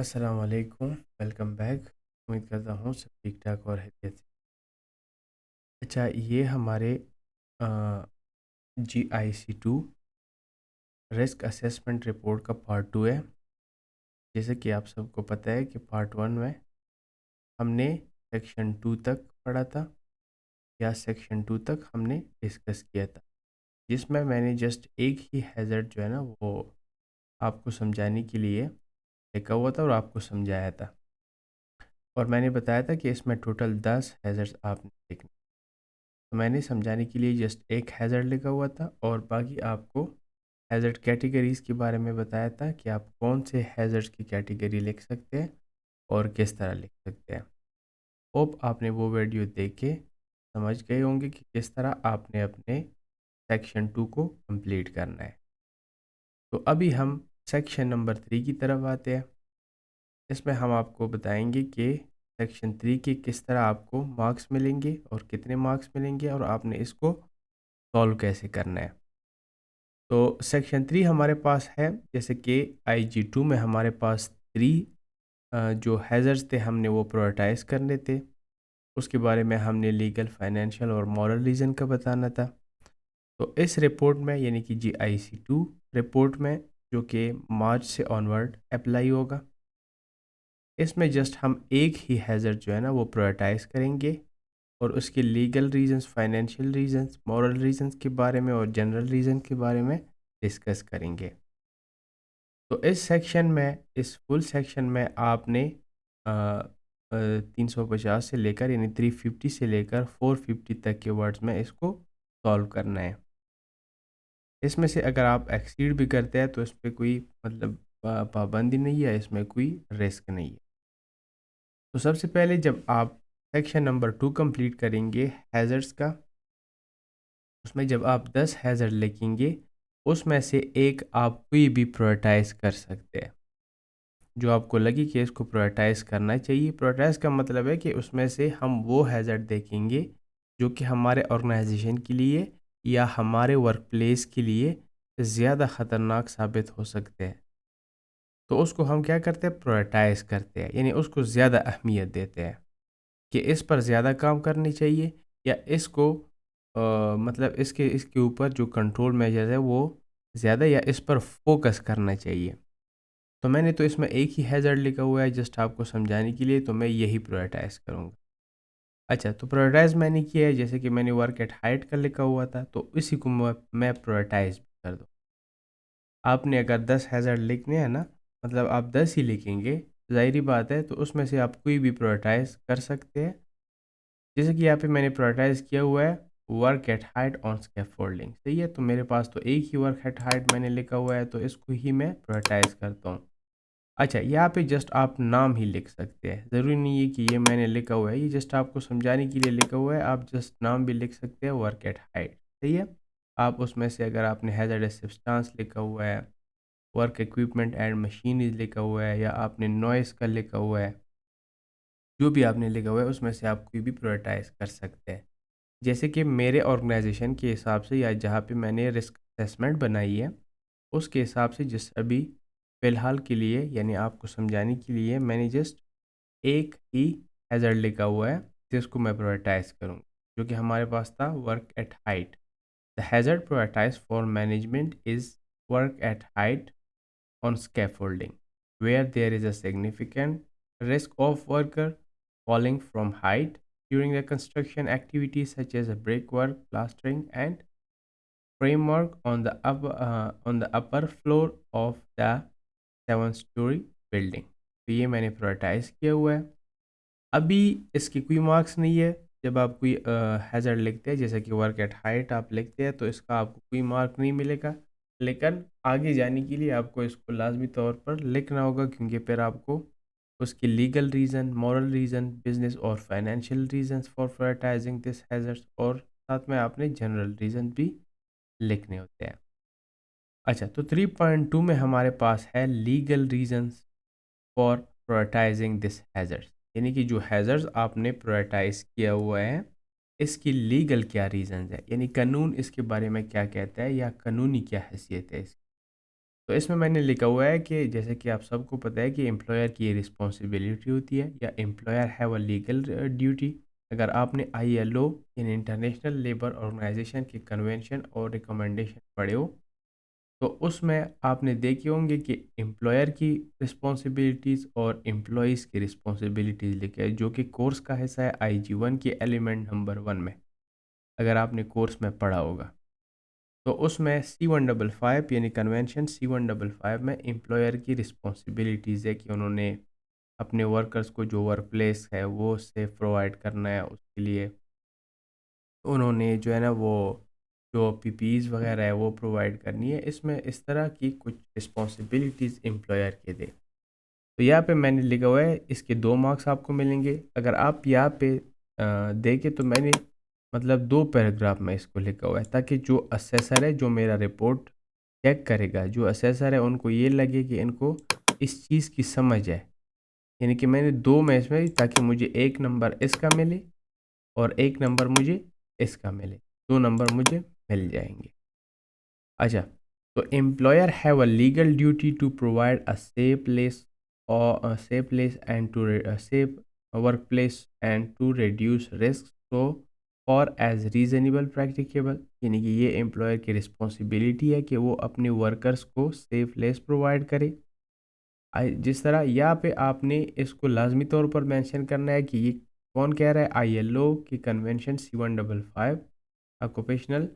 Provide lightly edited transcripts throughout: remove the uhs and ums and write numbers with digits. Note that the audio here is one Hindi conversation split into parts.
अस्सलाम वालेकुम, वेलकम बैक। उम्मीद करता हूँ सब ठीक ठाक और खैरियत से। अच्छा, ये हमारे GIC2 रिस्क असेसमेंट रिपोर्ट का पार्ट 2 है। जैसे कि आप सबको पता है कि पार्ट 1 में हमने सेक्शन 2 तक पढ़ा था, या सेक्शन 2 तक हमने डिस्कस किया था, जिसमें मैंने जस्ट एक ही हैज़र्ड जो है ना वो आपको समझाने के लिए लिखा हुआ था और आपको समझाया था। और मैंने बताया था कि इसमें टोटल 10 हैज़र्ड्स आपने लिखने। तो मैंने समझाने के लिए जस्ट एक हैज़र्ड लिखा हुआ था और बाकी आपको हैज़र्ड कैटेगरीज़ के बारे में बताया था कि आप कौन से हैज़र्ड्स की कैटेगरी लिख सकते हैं और किस तरह लिख सकते हैं। होप आपने वो वीडियो देख के समझ गए होंगे कि किस तरह आपने अपने सेक्शन 2 को कंप्लीट करना है। तो अभी हम सेक्शन नंबर 3 की तरफ आते हैं। इसमें हम आपको बताएंगे कि सेक्शन 3 के किस तरह आपको मार्क्स मिलेंगे और कितने मार्क्स मिलेंगे और आपने इसको सॉल्व कैसे करना है। तो सेक्शन 3 हमारे पास है, जैसे कि IG2 में हमारे पास 3 जो हैज़र्ड्स थे हमने वो प्रायोरिटाइज़ करने थे। उसके बारे में हमने लीगल, फाइनेंशियल और मॉरल रीज़न का बताना था। तो इस रिपोर्ट में यानी कि GIC2 रिपोर्ट में, जो कि मार्च से ऑनवर्ड अप्लाई होगा, इसमें जस्ट हम एक ही हैज़र्ड जो है ना वो प्रायोरिटाइज़ करेंगे और उसके legal reasons, financial reasons, moral reasons के बारे में और जनरल रीजन के बारे में डिस्कस करेंगे। तो इस सेक्शन में, इस फुल सेक्शन में आपने 350 से लेकर यानी 350 से लेकर 450 तक के वर्ड्स में इसको सॉल्व करना है। इसमें से अगर आप एक्सीड भी करते हैं तो इस पर कोई मतलब पाबंदी नहीं है, इसमें कोई रिस्क नहीं है। तो सबसे पहले जब आप सेक्शन नंबर 2 कंप्लीट करेंगे हैज़र्ड्स का, उसमें जब आप 10 हैज़र्ड लिखेंगे उसमें से एक आप कोई भी प्रायोरिटाइज कर सकते हैं, जो आपको लगे कि इसको प्रायोरिटाइज करना चाहिए। प्रायोरिटाइज का मतलब है कि उसमें से हम वो हैज़र्ड देखेंगे जो कि हमारे ऑर्गेनाइजेशन के लिए या हमारे वर्क प्लेस के लिए ज़्यादा ख़तरनाक साबित हो सकते हैं। तो उसको हम क्या करते हैं, प्रायोरिटाइज करते हैं, यानी उसको ज़्यादा अहमियत देते हैं कि इस पर ज़्यादा काम करनी चाहिए, या इसको मतलब इसके इसके ऊपर जो कंट्रोल मेजर है वो ज़्यादा, या इस पर फोकस करना चाहिए। तो मैंने तो इसमें एक ही हैज़र्ड लिखा हुआ है जस्ट आपको समझाने के लिए, तो मैं यही प्रायोरिटाइज़ करूँगा। अच्छा, तो प्रायोरिटाइज़ मैंने किया है, जैसे कि मैंने वर्क एट हाइट का लिखा हुआ था तो इसी को मैं प्रायोरिटाइज़ कर दूँ। आपने अगर 10 हैज़र्ड लिखने हैं ना, मतलब आप 10 ही लिखेंगे, ज़ाहिर-सी बात है, तो उसमें से आप कोई भी प्रायोरिटाइज़ कर सकते हैं। जैसे कि यहाँ पे मैंने प्रायोरिटाइज़ किया हुआ है work at height on scaffolding, सही है। तो मेरे पास तो एक ही वर्क एट हाइट मैंने लिखा हुआ है, तो इसको ही मैं प्रायोरिटाइज़ करता हूँ। अच्छा, यहाँ पे जस्ट आप नाम ही लिख सकते हैं, ज़रूरी नहीं है कि ये मैंने लिखा हुआ है, ये जस्ट आपको समझाने के लिए लिखा हुआ है। आप जस्ट नाम भी लिख सकते हैं वर्क एट हाइट, सही है। आप उसमें से अगर आपने हैज़ार्डस सब्सटेंस लिखा हुआ है, वर्क इक्विपमेंट एंड मशीनरीज लिखा हुआ है, या आपने नॉइस का लिखा हुआ है, जो भी आपने लिखा हुआ है उसमें से आप कोई भी प्रायोरिटाइज़ कर सकते हैं। जैसे कि मेरे ऑर्गेनाइजेशन के हिसाब से, या जहाँ पे मैंने रिस्क असेसमेंट बनाई है उसके हिसाब से, जिस अभी फ़िलहाल के लिए यानी आपको समझाने के लिए मैंने जस्ट एक ही हैज़र्ड लिखा हुआ है जिसको मैं प्रायोरिटाइज़ करूँगा, जो कि हमारे पास था work at height. The hazard prioritise for management is work at height on scaffolding, where there is a significant risk of worker falling from height during the construction activities such as brickwork, plastering, and framework on the upper floor of the 7 story building। तो ये मैंने प्रायोरिटाइज किया हुआ है। अभी इसके कोई मार्क्स नहीं है। जब आप कोई हैज़र्ड लिखते हैं, जैसे कि वर्क एट हाइट आप लिखते हैं, तो इसका आपको कोई मार्क नहीं मिलेगा। लेकिन आगे जाने के लिए आपको इसको लाजमी तौर पर लिखना होगा, क्योंकि फिर आपको उसकी legal reason, moral reason, business और financial reasons for prioritising this hazards, और साथ में आपने जनरल रीजन भी लिखने होते हैं। अच्छा, तो 3.2 में हमारे पास है legal reasons for prioritising this hazards, यानी कि जो हैज़र्ड्स आपने प्रायोरिटाइज किया हुआ है इसकी लीगल क्या रीज़न्स है, यानी कानून इसके बारे में क्या कहता है या कानूनी क्या हैसियत है इसकी। तो इसमें मैंने लिखा हुआ है कि जैसे कि आप सबको पता है कि एम्प्लॉयर की ये रिस्पॉन्सिबिलिटी होती है या employer have a legal duty. अगर आपने आईएलओ यानी इंटरनेशनल लेबर ऑर्गेनाइजेशन के कन्वेंशन और रिकमेंडेशन पढ़े हो तो उसमें आपने देखे होंगे कि एम्प्लॉयर की रिस्पॉन्सिबिलिटीज़ और एम्प्लॉयज़ की रिस्पॉन्सिबिलिटीज़ लिखे हैं जो कि कोर्स का हिस्सा है IG1 के एलिमेंट नंबर 1 में, अगर आपने कोर्स में पढ़ा होगा। तो उसमें C155 यानी कन्वेंशन C155 में एम्प्लॉयर की रिस्पॉन्सिबिलिटीज़ है कि उन्होंने अपने वर्कर्स को जो वर्क प्लेस है वो सेफ प्रोवाइड करना है, उसके लिए उन्होंने जो है ना वो जो पीपीज़ वगैरह है वो प्रोवाइड करनी है। इसमें इस तरह की कुछ रिस्पॉन्सिबिलिटीज़ एम्प्लॉयर के दे। तो यहाँ पे मैंने लिखा हुआ है इसके 2 मार्क्स आपको मिलेंगे। अगर आप यहाँ पे देखें तो मैंने मतलब 2 पैराग्राफ में इसको लिखा हुआ है ताकि जो असेसर है जो मेरा रिपोर्ट चेक करेगा, जो असेसर है उनको ये लगे कि इनको इस चीज़ की समझ है। यानी कि मैंने 2 में इसमें ताकि मुझे 1 नंबर इसका मिले और 1 नंबर मुझे इसका मिले। 2 नंबर मुझे मिल जाएँगे। अच्छा, तो employer have a legal duty to provide a safe place और a safe place and to a safe workplace and to reduce risks so for as reasonable practicable। यानी कि ये एम्प्लॉयर की रिस्पॉन्सिबिलिटी है कि वो अपने वर्कर्स को सेफ प्लेस प्रोवाइड करे। जिस तरह यहाँ पे आपने इसको लाजमी तौर पर मेंशन करना है कि ये कौन कह रहा है, आईएलओ की convention C155 occupational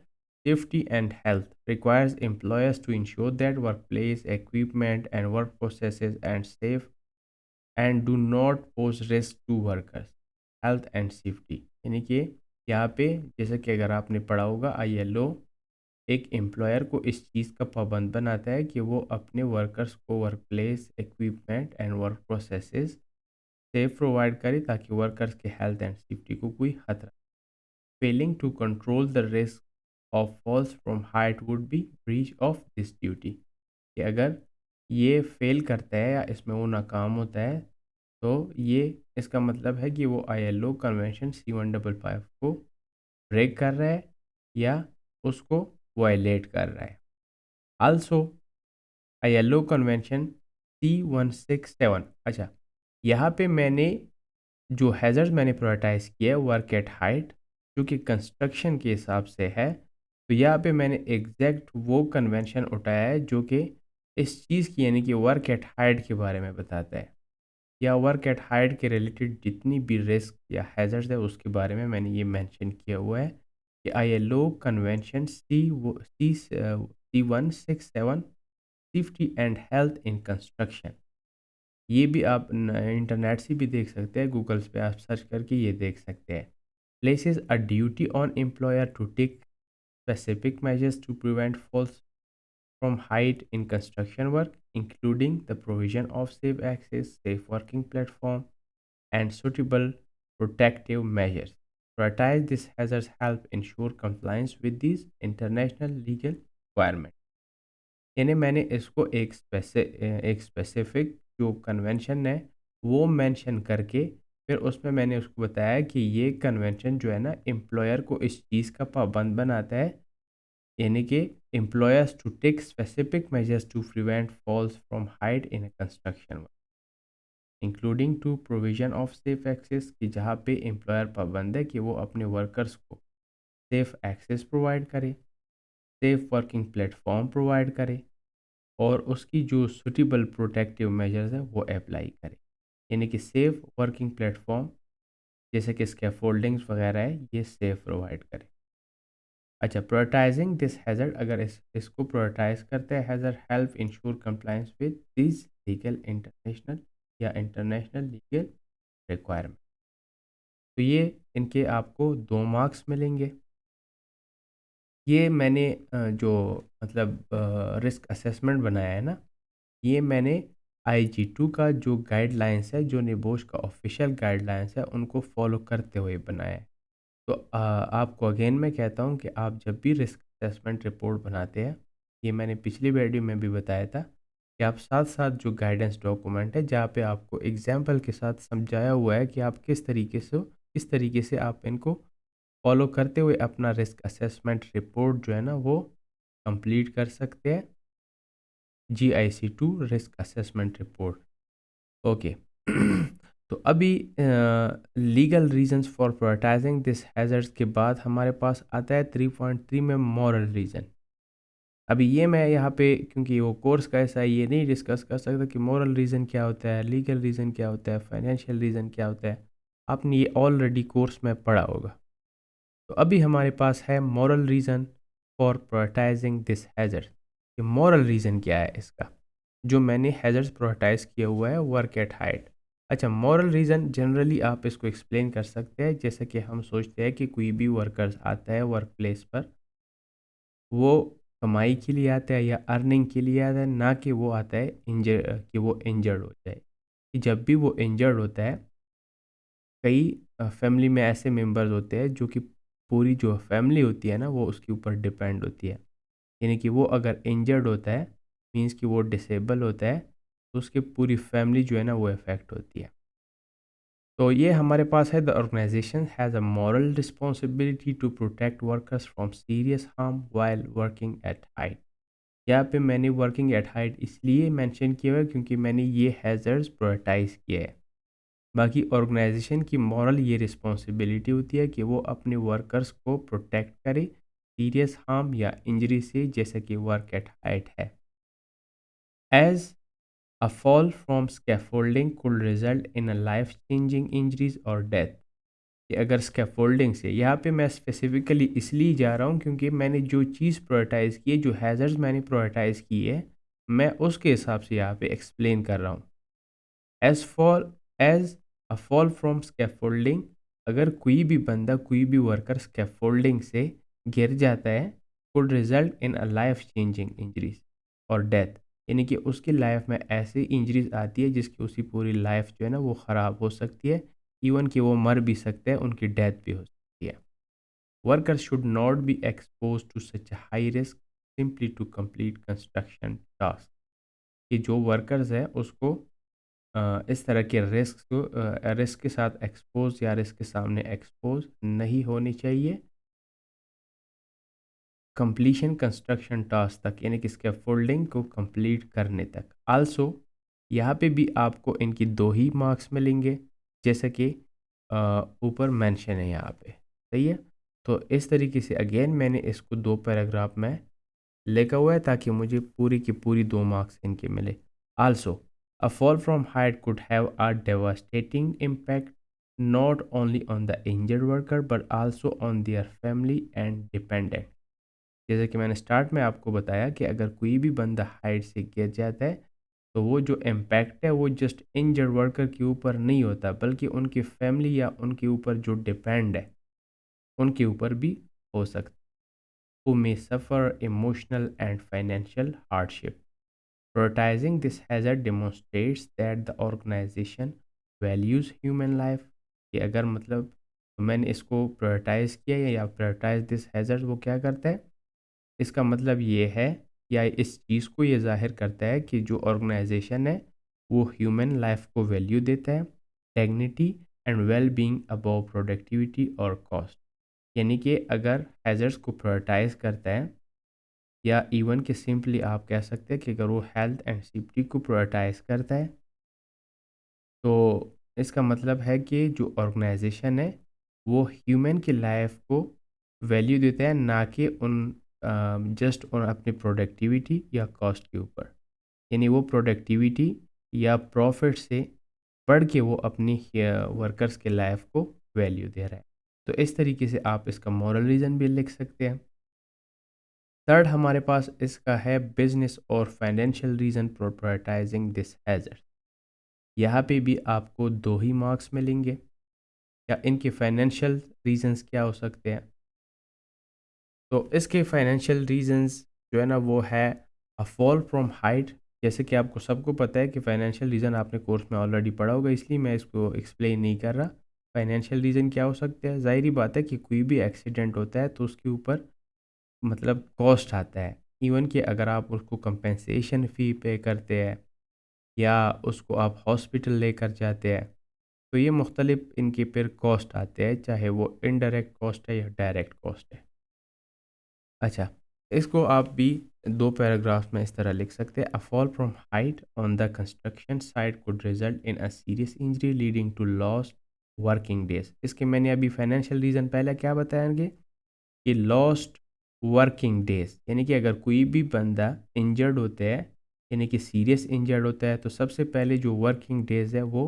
safety and health requires employers to ensure that workplace equipment and work processes and safe and do not pose risk to workers health and safety। यानी कि यहाँ पे जैसे कि अगर आपने पढ़ा होगा आईएलओ एक एम्प्लॉयर को इस चीज़ का पाबंद बनाता है कि वो अपने वर्कर्स को work place equipment and work processes safe provide करे ताकि वर्कर्स के हेल्थ एंड सेफ्टी को कोई खतरा। Failing to control the risk of falls from height would be breach of this duty. कि अगर ये फेल करता है या इसमें वो नाकाम होता है तो ये इसका मतलब है कि वो आईएलओ कन्वेंशन C155 को ब्रेक कर रहा है या उसको वायलेट कर रहा है। Also ILO convention C167। अच्छा, यहाँ पे मैंने जो हैज़र्ड्स मैंने प्रायोरिटाइज किया है वर्क एट हाइट जो कि कंस्ट्रक्शन के हिसाब से है। तो यहाँ पे मैंने एग्जैक्ट वो कन्वेंशन उठाया है जो कि इस चीज़ की यानी कि वर्क एट हाइट के बारे में बताता है या वर्क एट हाइट के रिलेटेड जितनी भी रिस्क या हैज़र्ड्स है उसके बारे में मैंने ये मेंशन किया हुआ है कि ILO convention C167 safety and health in construction. ये भी आप इंटरनेट से भी देख सकते हैं, गूगल्स पे आप सर्च करके ये देख सकते हैं। Places a duty on employer to take specific measures to prevent falls from height in construction work including the provision of safe access safe working platform and suitable protective measures. Prioritize this hazards help ensure compliance with these international legal requirements। यानी मैंने इसको एक स्पेसिफिक जो कन्वेंशन है वो मेंशन करके फिर उसमें मैंने उसको बताया कि ये कन्वेंशन जो है ना एम्प्लॉयर को इस चीज़ का पाबंद बनाता है यानी कि employers to take specific measures to prevent falls from height in construction including to provision of safe access कि जहाँ पे एम्प्लॉयर पाबंद है कि वो अपने वर्कर्स को सेफ एक्सेस प्रोवाइड करे, सेफ वर्किंग प्लेटफॉर्म प्रोवाइड करे और उसकी जो सूटेबल प्रोटेक्टिव मेजर्स हैं वो अप्लाई करें। यानी कि सेफ वर्किंग प्लेटफॉर्म जैसे कि स्कैफोल्डिंग्स वगैरह है ये सेफ प्रोवाइड करें। अच्छा, प्रायोरिटाइजिंग दिस हैज़र्ड अगर इसको प्रायोरिटाइज करते हैं hazard help ensure compliance with this legal international या इंटरनेशनल लीगल रिक्वायरमेंट। तो ये इनके आपको 2 मार्क्स मिलेंगे। ये मैंने जो मतलब रिस्क असेसमेंट बनाया है ना ये मैंने IG2 का जो गाइडलाइंस है जो निबोश का ऑफिशियल गाइडलाइंस है उनको फॉलो करते हुए बनाया है। तो आपको अगेन मैं कहता हूँ कि आप जब भी रिस्क असेसमेंट रिपोर्ट बनाते हैं ये मैंने पिछली वीडियो में भी बताया था कि आप साथ साथ जो गाइडेंस डॉक्यूमेंट है जहाँ पे आपको एग्जाम्पल के साथ समझाया हुआ है कि आप किस तरीके से आप इनको फॉलो करते हुए अपना रिस्क असेसमेंट रिपोर्ट जो है ना वो कंप्लीट कर सकते हैं। GIC2 risk assessment report. Okay. तो अभी legal reasons for prioritising this hazards के बाद हमारे पास आता है 3.3 में मॉरल रीज़न। अभी ये मैं यहाँ पे क्योंकि वो कोर्स का ऐसा है, ये नहीं डिस्कस कर सकता कि मॉरल रीज़न क्या होता है, लीगल रीज़न क्या होता है, फाइनेंशियल रीज़न क्या होता है। आपने ये ऑलरेडी कोर्स में पढ़ा होगा। तो अभी हमारे पास है moral reason for prioritising this hazard. ये मॉरल रीज़न क्या है इसका, जो मैंने हैज़र्ड्स प्रायोरिटाइज किया हुआ है वर्क एट हाइट। अच्छा, मॉरल रीज़न जनरली आप इसको एक्सप्लेन कर सकते हैं जैसे कि हम सोचते हैं कि कोई भी वर्कर्स आता है वर्क प्लेस पर, वो कमाई के लिए आता है या अर्निंग के लिए आता है, ना कि वो आता है कि वो इंजर्ड हो जाए। कि जब भी वो इंजर्ड होता है, कई फैमिली में ऐसे मेंबर्स होते हैं जो कि पूरी जो फैमिली होती है ना वो उसके ऊपर डिपेंड होती है। यानी कि वो अगर इंजर्ड होता है, मीन्स कि वो डिसेबल होता है, तो उसकी पूरी फैमिली जो है ना वो इफ़ेक्ट होती है। तो ये हमारे पास है, the organisation has a moral responsibility to protect workers from serious harm while working at height. यहाँ पे मैंने वर्किंग एट हाइट इसलिए मेंशन किया हुआ है क्योंकि मैंने ये हैज़र्ड्स प्रायोरिटाइज किया है। बाकी ऑर्गेनाइजेशन की मॉरल ये रिस्पॉन्सिबिलिटी होती है कि वो अपने वर्कर्स को प्रोटेक्ट करे सीरियस हार्म या इंजरी से, जैसे कि वर्क एट हाइट है। As a fall from scaffolding could result in a life changing injuries और डेथ। कि अगर स्कैफोल्डिंग से, यहाँ पे मैं स्पेसिफिकली इसलिए जा रहा हूँ क्योंकि मैंने जो चीज़ प्रायोरिटाइज़ की है, जो हैज़र्ड्स मैंने प्रायोरिटाइज़ की है, मैं उसके हिसाब से यहाँ पे एक्सप्लेन कर रहा हूँ। As fall as a fall from scaffolding, अगर कोई भी बंदा, कोई भी वर्कर स्कैफोल्डिंग से गिर जाता है, could result in a life changing injuries और डेथ। यानी कि उसकी लाइफ में ऐसी इंजरीज आती है जिसकी उसकी पूरी लाइफ जो है ना वो ख़राब हो सकती है, इवन कि वो मर भी सकते हैं, उनकी डेथ भी हो सकती है। Workers should not be expose to such high risk simply to complete construction task. कि जो वर्कर्स है उसको इस तरह के रिस्क के साथ एक्सपोज या रिस्क के सामने एक्सपोज नहीं होनी चाहिए कंप्लीशन कंस्ट्रक्शन टास्क तक, यानी कि स्कैफोल्डिंग को कंप्लीट करने तक। आल्सो यहाँ पे भी आपको इनकी 2 ही मार्क्स मिलेंगे, जैसे कि ऊपर मेंशन है यहाँ पे। सही है। तो इस तरीके से अगेन मैंने इसको 2 पैराग्राफ में लिखा हुआ है ताकि मुझे पूरी की पूरी 2 मार्क्स इनके मिले। Also a fall from height could have a devastating impact not only on the injured worker but also on their family and dependent. जैसे कि मैंने स्टार्ट में आपको बताया कि अगर कोई भी बंदा हाइट से गिर जाता है, तो वो जो इम्पैक्ट है वो जस्ट इंजर्ड वर्कर के ऊपर नहीं होता, बल्कि उनकी फैमिली या उनके ऊपर जो डिपेंड है उनके ऊपर भी हो सकता है। who may suffer emotional and financial hardship. Prioritizing this hazard demonstrates that the organization values human life। कि अगर मतलब मैंने इसको प्रायोरिटाइज किया या प्रायोरिटाइज दिस हैज़र्ड, वो क्या करता है, इसका मतलब ये है या इस चीज़ को ये ज़ाहिर करता है कि जो ऑर्गेनाइजेशन है वो ह्यूमन लाइफ को वैल्यू देता है, dignity and well being above productivity और कॉस्ट। यानी कि अगर हैज़र्ड्स को प्रायोरिटाइज करता है, या इवन कि सिंपली आप कह सकते हैं कि अगर वो हेल्थ एंड सेफ्टी को प्रायोरिटाइज करता है, तो इसका मतलब है कि जो ऑर्गेनाइजेशन है वो ह्यूमन की लाइफ को वैल्यू देता है, ना कि उन जस्ट उन अपनी प्रोडक्टिविटी या कॉस्ट के ऊपर। यानी वो प्रोडक्टिविटी या प्रॉफिट से बढ़ के वो अपनी वर्कर्स के लाइफ को वैल्यू दे रहा है। तो इस तरीके से आप इसका मॉरल रीज़न भी लिख सकते हैं। थर्ड हमारे पास इसका है बिजनेस और financial reason for prioritising this hazard. यहाँ पे भी आपको 2 ही मार्क्स मिलेंगे। या इनके फाइनेंशियल रीजंस क्या हो सकते हैं, तो इसके फाइनेंशियल रीजंस जो है ना वो है अ फॉल फ्रॉम हाइट। जैसे कि आपको सबको पता है कि फाइनेंशियल रीज़न आपने कोर्स में ऑलरेडी पढ़ा होगा, इसलिए मैं इसको एक्सप्लेन नहीं कर रहा। फाइनेंशियल रीज़न क्या हो सकते हैं, ज़ाहिर बात है कि कोई भी एक्सीडेंट होता है तो उसके ऊपर मतलब कॉस्ट आता है। इवन कि अगर आप उसको कंपेंसेशन फ़ी पे करते हैं या उसको आप हॉस्पिटल लेकर जाते हैं, तो ये मुख्तलिफ इनके फिर कॉस्ट आते हैं, चाहे वो इनडायरेक्ट कॉस्ट है या डायरेक्ट कॉस्ट है। अच्छा, इसको आप भी 2 पैराग्राफ्स में इस तरह लिख सकते हैं। A fall from height on the construction site could result in a serious injury leading to lost working days. इसके मैंने अभी फाइनेंशियल रीज़न पहले क्या बताएंगे कि लॉस्ट वर्किंग डेज, यानी कि अगर कोई भी बंदा इंजर्ड होता है, यानी कि सीरियस इंजर्ड होता है, तो सबसे पहले जो वर्किंग डेज है वो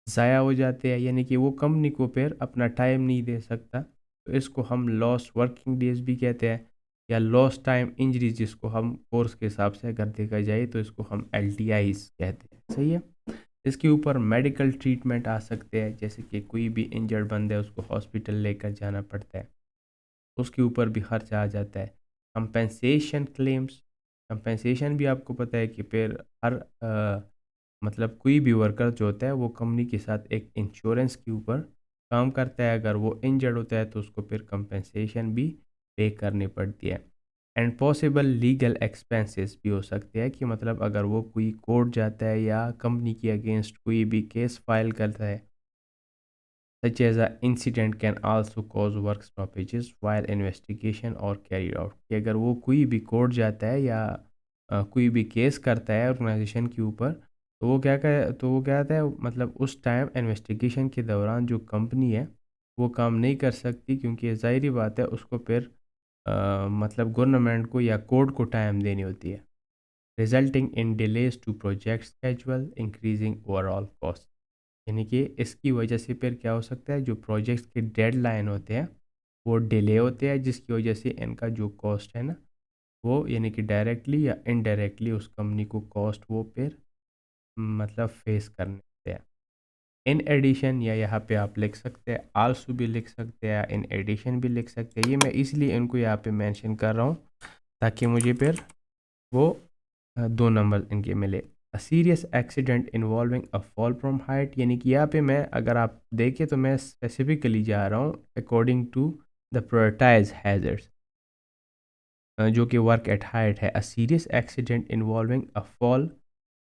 ज़ाया हो जाते हैं, यानी कि वो कंपनी को फिर अपना टाइम नहीं दे सकता। तो इसको हम लॉस्ट वर्किंग डेज भी कहते हैं, या लॉस्ट टाइम इंजरीज, जिसको हम कोर्स के हिसाब से अगर देखा जाए तो इसको हम LTIs कहते हैं। सही है। इसके ऊपर मेडिकल ट्रीटमेंट आ सकते हैं, जैसे कि कोई भी इंजर्ड बंदा है उसको हॉस्पिटल लेकर जाना पड़ता है, उसके ऊपर भी खर्चा आ जाता है। कंपेंसेशन क्लेम्स, कंपेंसेशन भी आपको पता है कि फिर हर मतलब कोई भी वर्कर जो होता है वो कंपनी के साथ एक इंश्योरेंस के ऊपर काम करता है। अगर वो इंजर्ड होता है तो उसको फिर कंपेंसेशन भी पे करनी पड़ती है। एंड पॉसिबल लीगल एक्सपेंसेस भी हो सकते हैं, कि मतलब अगर वो कोई कोर्ट जाता है या कंपनी के अगेंस्ट कोई भी केस फाइल करता है, such as an incident can also cause work stoppages while investigation or carried out। कि अगर वो कोई भी कोर्ट जाता है या कोई भी केस करता है ऑर्गेनाइजेशन के ऊपर, तो वो क्या कहता है, मतलब उस टाइम इन्वेस्टिगेशन के दौरान जो कंपनी है वो काम नहीं कर सकती, क्योंकि ज़ाहिरी बात है उसको फिर मतलब गवर्नमेंट को या कोर्ट को टाइम देनी होती है, resulting in delays to project schedule increasing overall cost. यानी कि इसकी वजह से फिर क्या हो सकता है, जो प्रोजेक्ट्स के डेडलाइन होते हैं वो डिले होते हैं, जिसकी वजह से इनका जो कॉस्ट है ना, वो यानी कि डायरेक्टली या इनडायरेक्टली उस कंपनी को कॉस्ट वो फिर मतलब फेस करने होते हैं। इन एडिशन, या यहाँ पे आप लिख सकते हैं आल्सो भी लिख सकते हैं, इन एडिशन भी लिख सकते हैं। ये मैं इसलिए इनको यहाँ पे मेंशन कर रहा हूँ ताकि मुझे फिर वो 2 नंबर इनके मिले। अ serious accident involving a fall from height, यानी कि यहाँ पे मैं अगर आप देखें तो मैं स्पेसिफिकली जा रहा हूँ according to the prioritise hazards, जो कि वर्क एट हाइट है। A serious accident involving a fall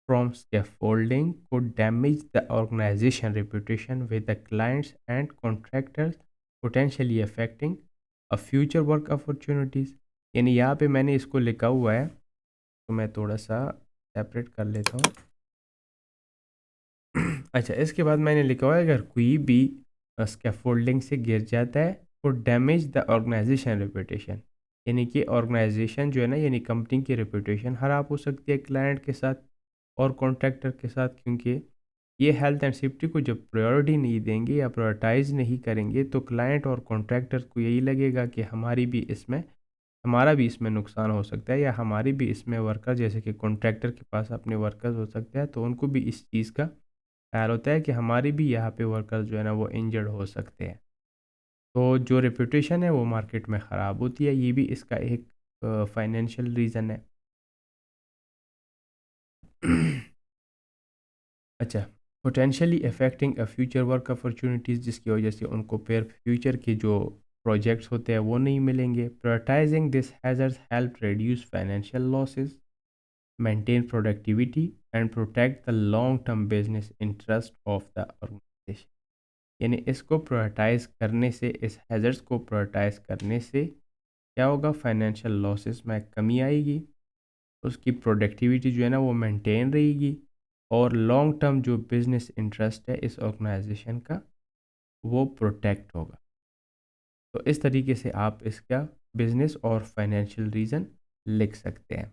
from scaffolding could damage the organization reputation with the clients and contractors, potentially affecting a future work opportunities। यानी यहाँ पे मैंने इसको लिखा हुआ है, तो मैं थोड़ा सा सेपरेट कर लेता हूँ। अच्छा, इसके बाद मैंने लिखा हुआ है अगर कोई भी स्कैफोल्डिंग से गिर जाता है तो डैमेज द ऑर्गेनाइजेशन रेपुटेशन, यानी कि ऑर्गेनाइजेशन जो है ना, यानी कंपनी की रेपुटेशन ख़राब हो सकती है क्लाइंट के साथ और कॉन्ट्रैक्टर के साथ, क्योंकि ये हेल्थ एंड सेफ्टी को जब प्रायोरिटी नहीं देंगे या प्रायोरिटाइज नहीं करेंगे तो क्लाइंट और कॉन्ट्रैक्टर को यही लगेगा कि हमारा भी इसमें नुकसान हो सकता है, या हमारी भी इसमें वर्कर, जैसे कि कॉन्ट्रैक्टर के पास अपने वर्कर्स हो सकते हैं तो उनको भी इस चीज़ का ख्याल होता है कि हमारी भी यहाँ पे वर्कर्स जो है ना वो इंजर्ड हो सकते हैं। तो जो रेपुटेशन है वो मार्केट में ख़राब होती है, ये भी इसका एक फाइनेंशियल रीज़न है। अच्छा, potentially affecting a future work opportunities, जिसकी वजह से उनको फिर फ्यूचर के जो प्रोजेक्ट्स होते हैं वो नहीं मिलेंगे। Prioritising this hazards help reduce financial losses, maintain productivity and protect the long term business interest of the organization। यानी इसको प्रायोरिटाइज करने से, इस हैजर्ड्स को प्रायोरिटाइज करने से क्या होगा, फाइनेंशियल लॉसेस में कमी आएगी, उसकी प्रोडक्टिविटी जो है ना वो मेंटेन रहेगी, और लॉन्ग टर्म जो बिजनेस इंटरेस्ट है इस ऑर्गेनाइजेशन का वो प्रोटेक्ट होगा। तो इस तरीके से आप इसका बिजनेस और फाइनेंशियल रीज़न लिख सकते हैं।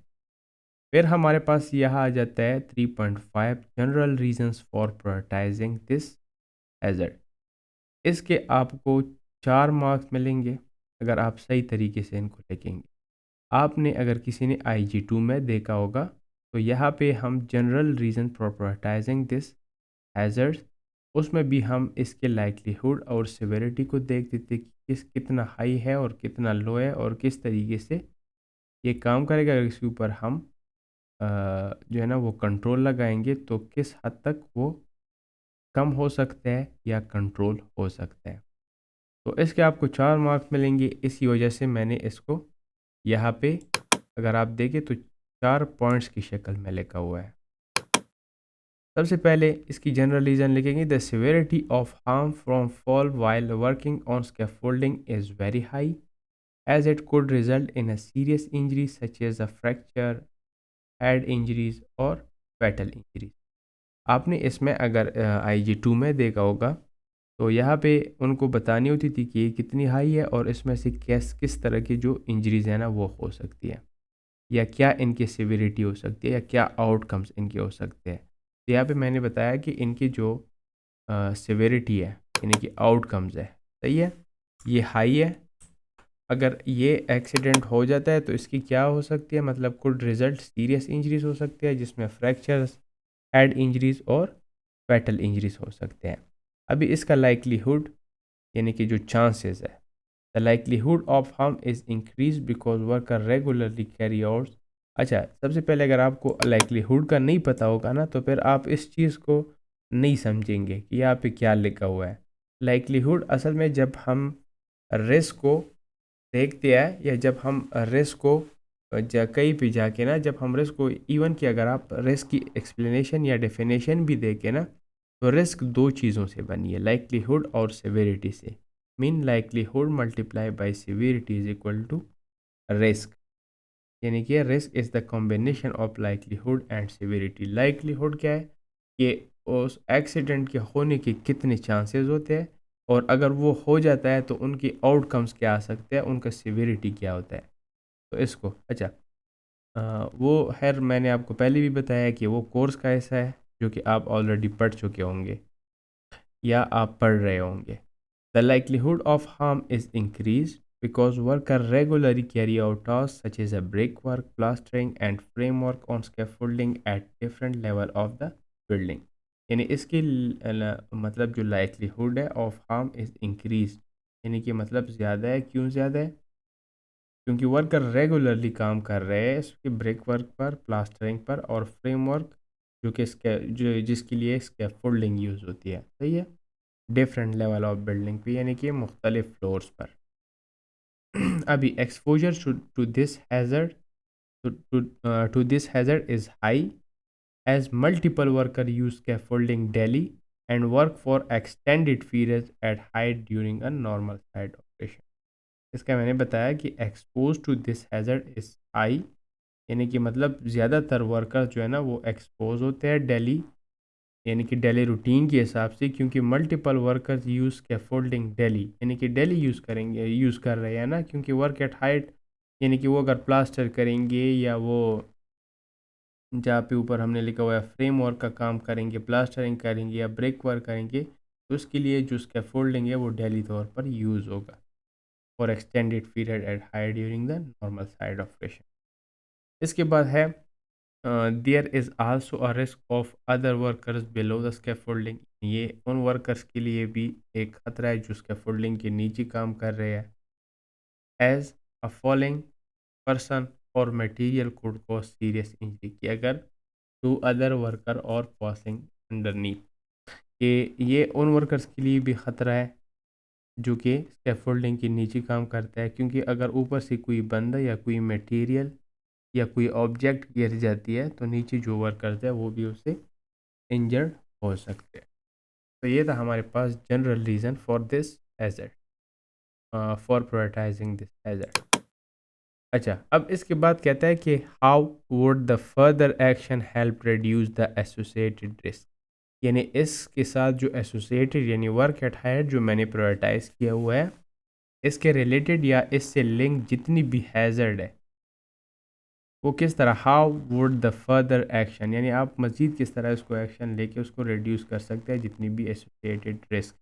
फिर हमारे पास यहाँ आ जाता है 3.5 general reasons for prioritising this hazard. इसके आपको 4 मार्क्स मिलेंगे अगर आप सही तरीके से इनको लिखेंगे। आपने अगर किसी ने IG2 में देखा होगा तो यहाँ पे हम general reason for prioritising this hazard, उसमें भी हम इसके लाइक्लीहुड और सिविरिटी को देख देते कि कितना हाई है और कितना लो है, और किस तरीके से ये काम करेगा। अगर इसके ऊपर हम जो है ना वो कंट्रोल लगाएंगे तो किस हद तक वो कम हो सकता है या कंट्रोल हो सकता है। तो इसके आपको 4 मार्क्स मिलेंगे। इसी वजह से मैंने इसको यहाँ पे अगर आप देखें तो 4 पॉइंट्स की शक्ल में लिखा हुआ है। सबसे पहले इसकी जनरल रीज़न लिखेंगे, the severity of harm from fall while working on scaffolding is very high. as it could result in a serious injury such as a fracture, head injuries और fatal injuries। आपने इसमें अगर IG2 में देखा होगा तो यहाँ पे उनको बतानी होती थी कि ये कितनी हाई है और इसमें से किस तरह की जो इंजरीज है ना वो हो सकती है, या क्या इनकी सिविरिटी हो सकती है, या क्या आउटकम्स इनके हो सकते हैं। तो यहाँ पे मैंने बताया कि इनकी जो सिविरिटी है यानी कि आउटकम्स है, सही है, ये हाई है। अगर ये एक्सीडेंट हो जाता है तो इसकी क्या हो सकती है, मतलब कुड रिजल्ट सीरियस इंजरीज हो सकती है जिसमें फ्रैक्चर्स, हेड इंजरीज और फैटल इंजरीज हो सकते हैं। अभी इसका लाइकलीहुड यानी कि जो चांसेस है, the likelihood of harm is increase because worker regularly carry out. अच्छा, सबसे पहले अगर आपको लाइकलीहुड का नहीं पता होगा ना तो फिर आप इस चीज़ को नहीं समझेंगे कि यहाँ पे क्या लिखा हुआ है। लाइकलीहुड असल में जब हम रिस्क को देखते हैं या जब हम रिस्क को कहीं भी जाके ना, जब हम रिस्क को इवन कि अगर आप रिस्क की एक्सप्लेनेशन या डेफिनेशन भी देखें ना तो रिस्क दो चीज़ों से बनी है, लाइकलीहुड और सेवेरिटी से। Mean likelihood multiply by severity is equal to risk, यानी कि risk is the combination of likelihood and severity. Likelihood क्या है कि उस एक्सीडेंट के होने के कितने चांसेस होते हैं और अगर वो हो जाता है तो उनकी आउटकम्स क्या आ सकते हैं, उनका सिविरिटी क्या होता है। तो इसको अच्छा वो खैर मैंने आपको पहले भी बताया कि वो कोर्स का ऐसा है जो कि आप ऑलरेडी पढ़ चुके होंगे या आप पढ़ रहे होंगे। The likelihood of harm is increase because workers regularly carry out tasks such as a brickwork, plastering and framework on scaffolding at different level of the building। यानी इसकी मतलब जो लाइकलीहुड है ऑफ हार्म इज इंक्रीज, यानी कि मतलब ज़्यादा है। क्यों ज़्यादा है? क्योंकि वर्कर रेगुलरली काम कर रहे हैं इसके ब्रिक वर्क पर, प्लास्टरिंग पर और फ्रेमवर्क जो कि जो जिसके लिए स्कैफोल्डिंग यूज़ होती है, सही है, डिफरेंट लेवल ऑफ बिल्डिंग पे यानी कि मुख्तलिफ फ्लोर्स पर। अभी exposure to this hazard to this hazard is high as multiple workers use scaffolding daily and work for extended periods at height during a normal site operation। इसका मैंने बताया कि expose to this hazard is high, यानी कि मतलब ज़्यादातर वर्कर्स जो है ना वो एक्सपोज होते हैं डेली, यानी कि डेली रूटीन के हिसाब से, क्योंकि multiple workers use scaffolding daily, यानी कि डेली यूज़ कर रहे हैं ना, क्योंकि वर्क एट हाइट यानी कि वो अगर प्लास्टर करेंगे या वो जहाँ पे ऊपर हमने लिखा हुआ है फ्रेम वर्क का काम करेंगे, प्लास्टरिंग करेंगे या ब्रेक वर्क करेंगे, तो उसके लिए जो स्कैफोल्डिंग है वो डेली तौर पर यूज़ होगा for extended period at high during the normal side operation. इसके बाद है there is also a risk of other workers below the scaffolding. ये उन वर्कर्स के लिए भी एक खतरा है जो स्कैफोल्डिंग के नीचे काम कर रहे हैं। एज अ फॉलिंग पर्सन और material could cause serious injury, कि अगर टू अदर वर्कर और पासिंग अंडरनीथ, कि ये उन वर्कर्स के लिए भी ख़तरा है जो कि स्कैफोल्डिंग के नीचे काम करता है, क्योंकि अगर ऊपर से कोई बंदा या कोई मटेरियल या कोई ऑब्जेक्ट गिर जाती है तो नीचे जो वर्कर्स है वो भी उससे इंजर्ड हो सकते हैं। तो ये था हमारे पास general reason for this hazard, for prioritising this hazard. अच्छा, अब इसके बाद कहता है कि how would the further action help reduce the associated risk, यानी इसके साथ जो एसोसिएटेड यानी वर्क एट हाइट जो मैंने प्रायोरिटाइज किया हुआ है इसके रिलेटेड या इससे लिंक जितनी भी हैज़र्ड है वो किस तरह, how would the further action यानी आप मज़ीद किस तरह उसको एक्शन लेके उसको रिड्यूस कर सकते हैं जितनी भी associated risk.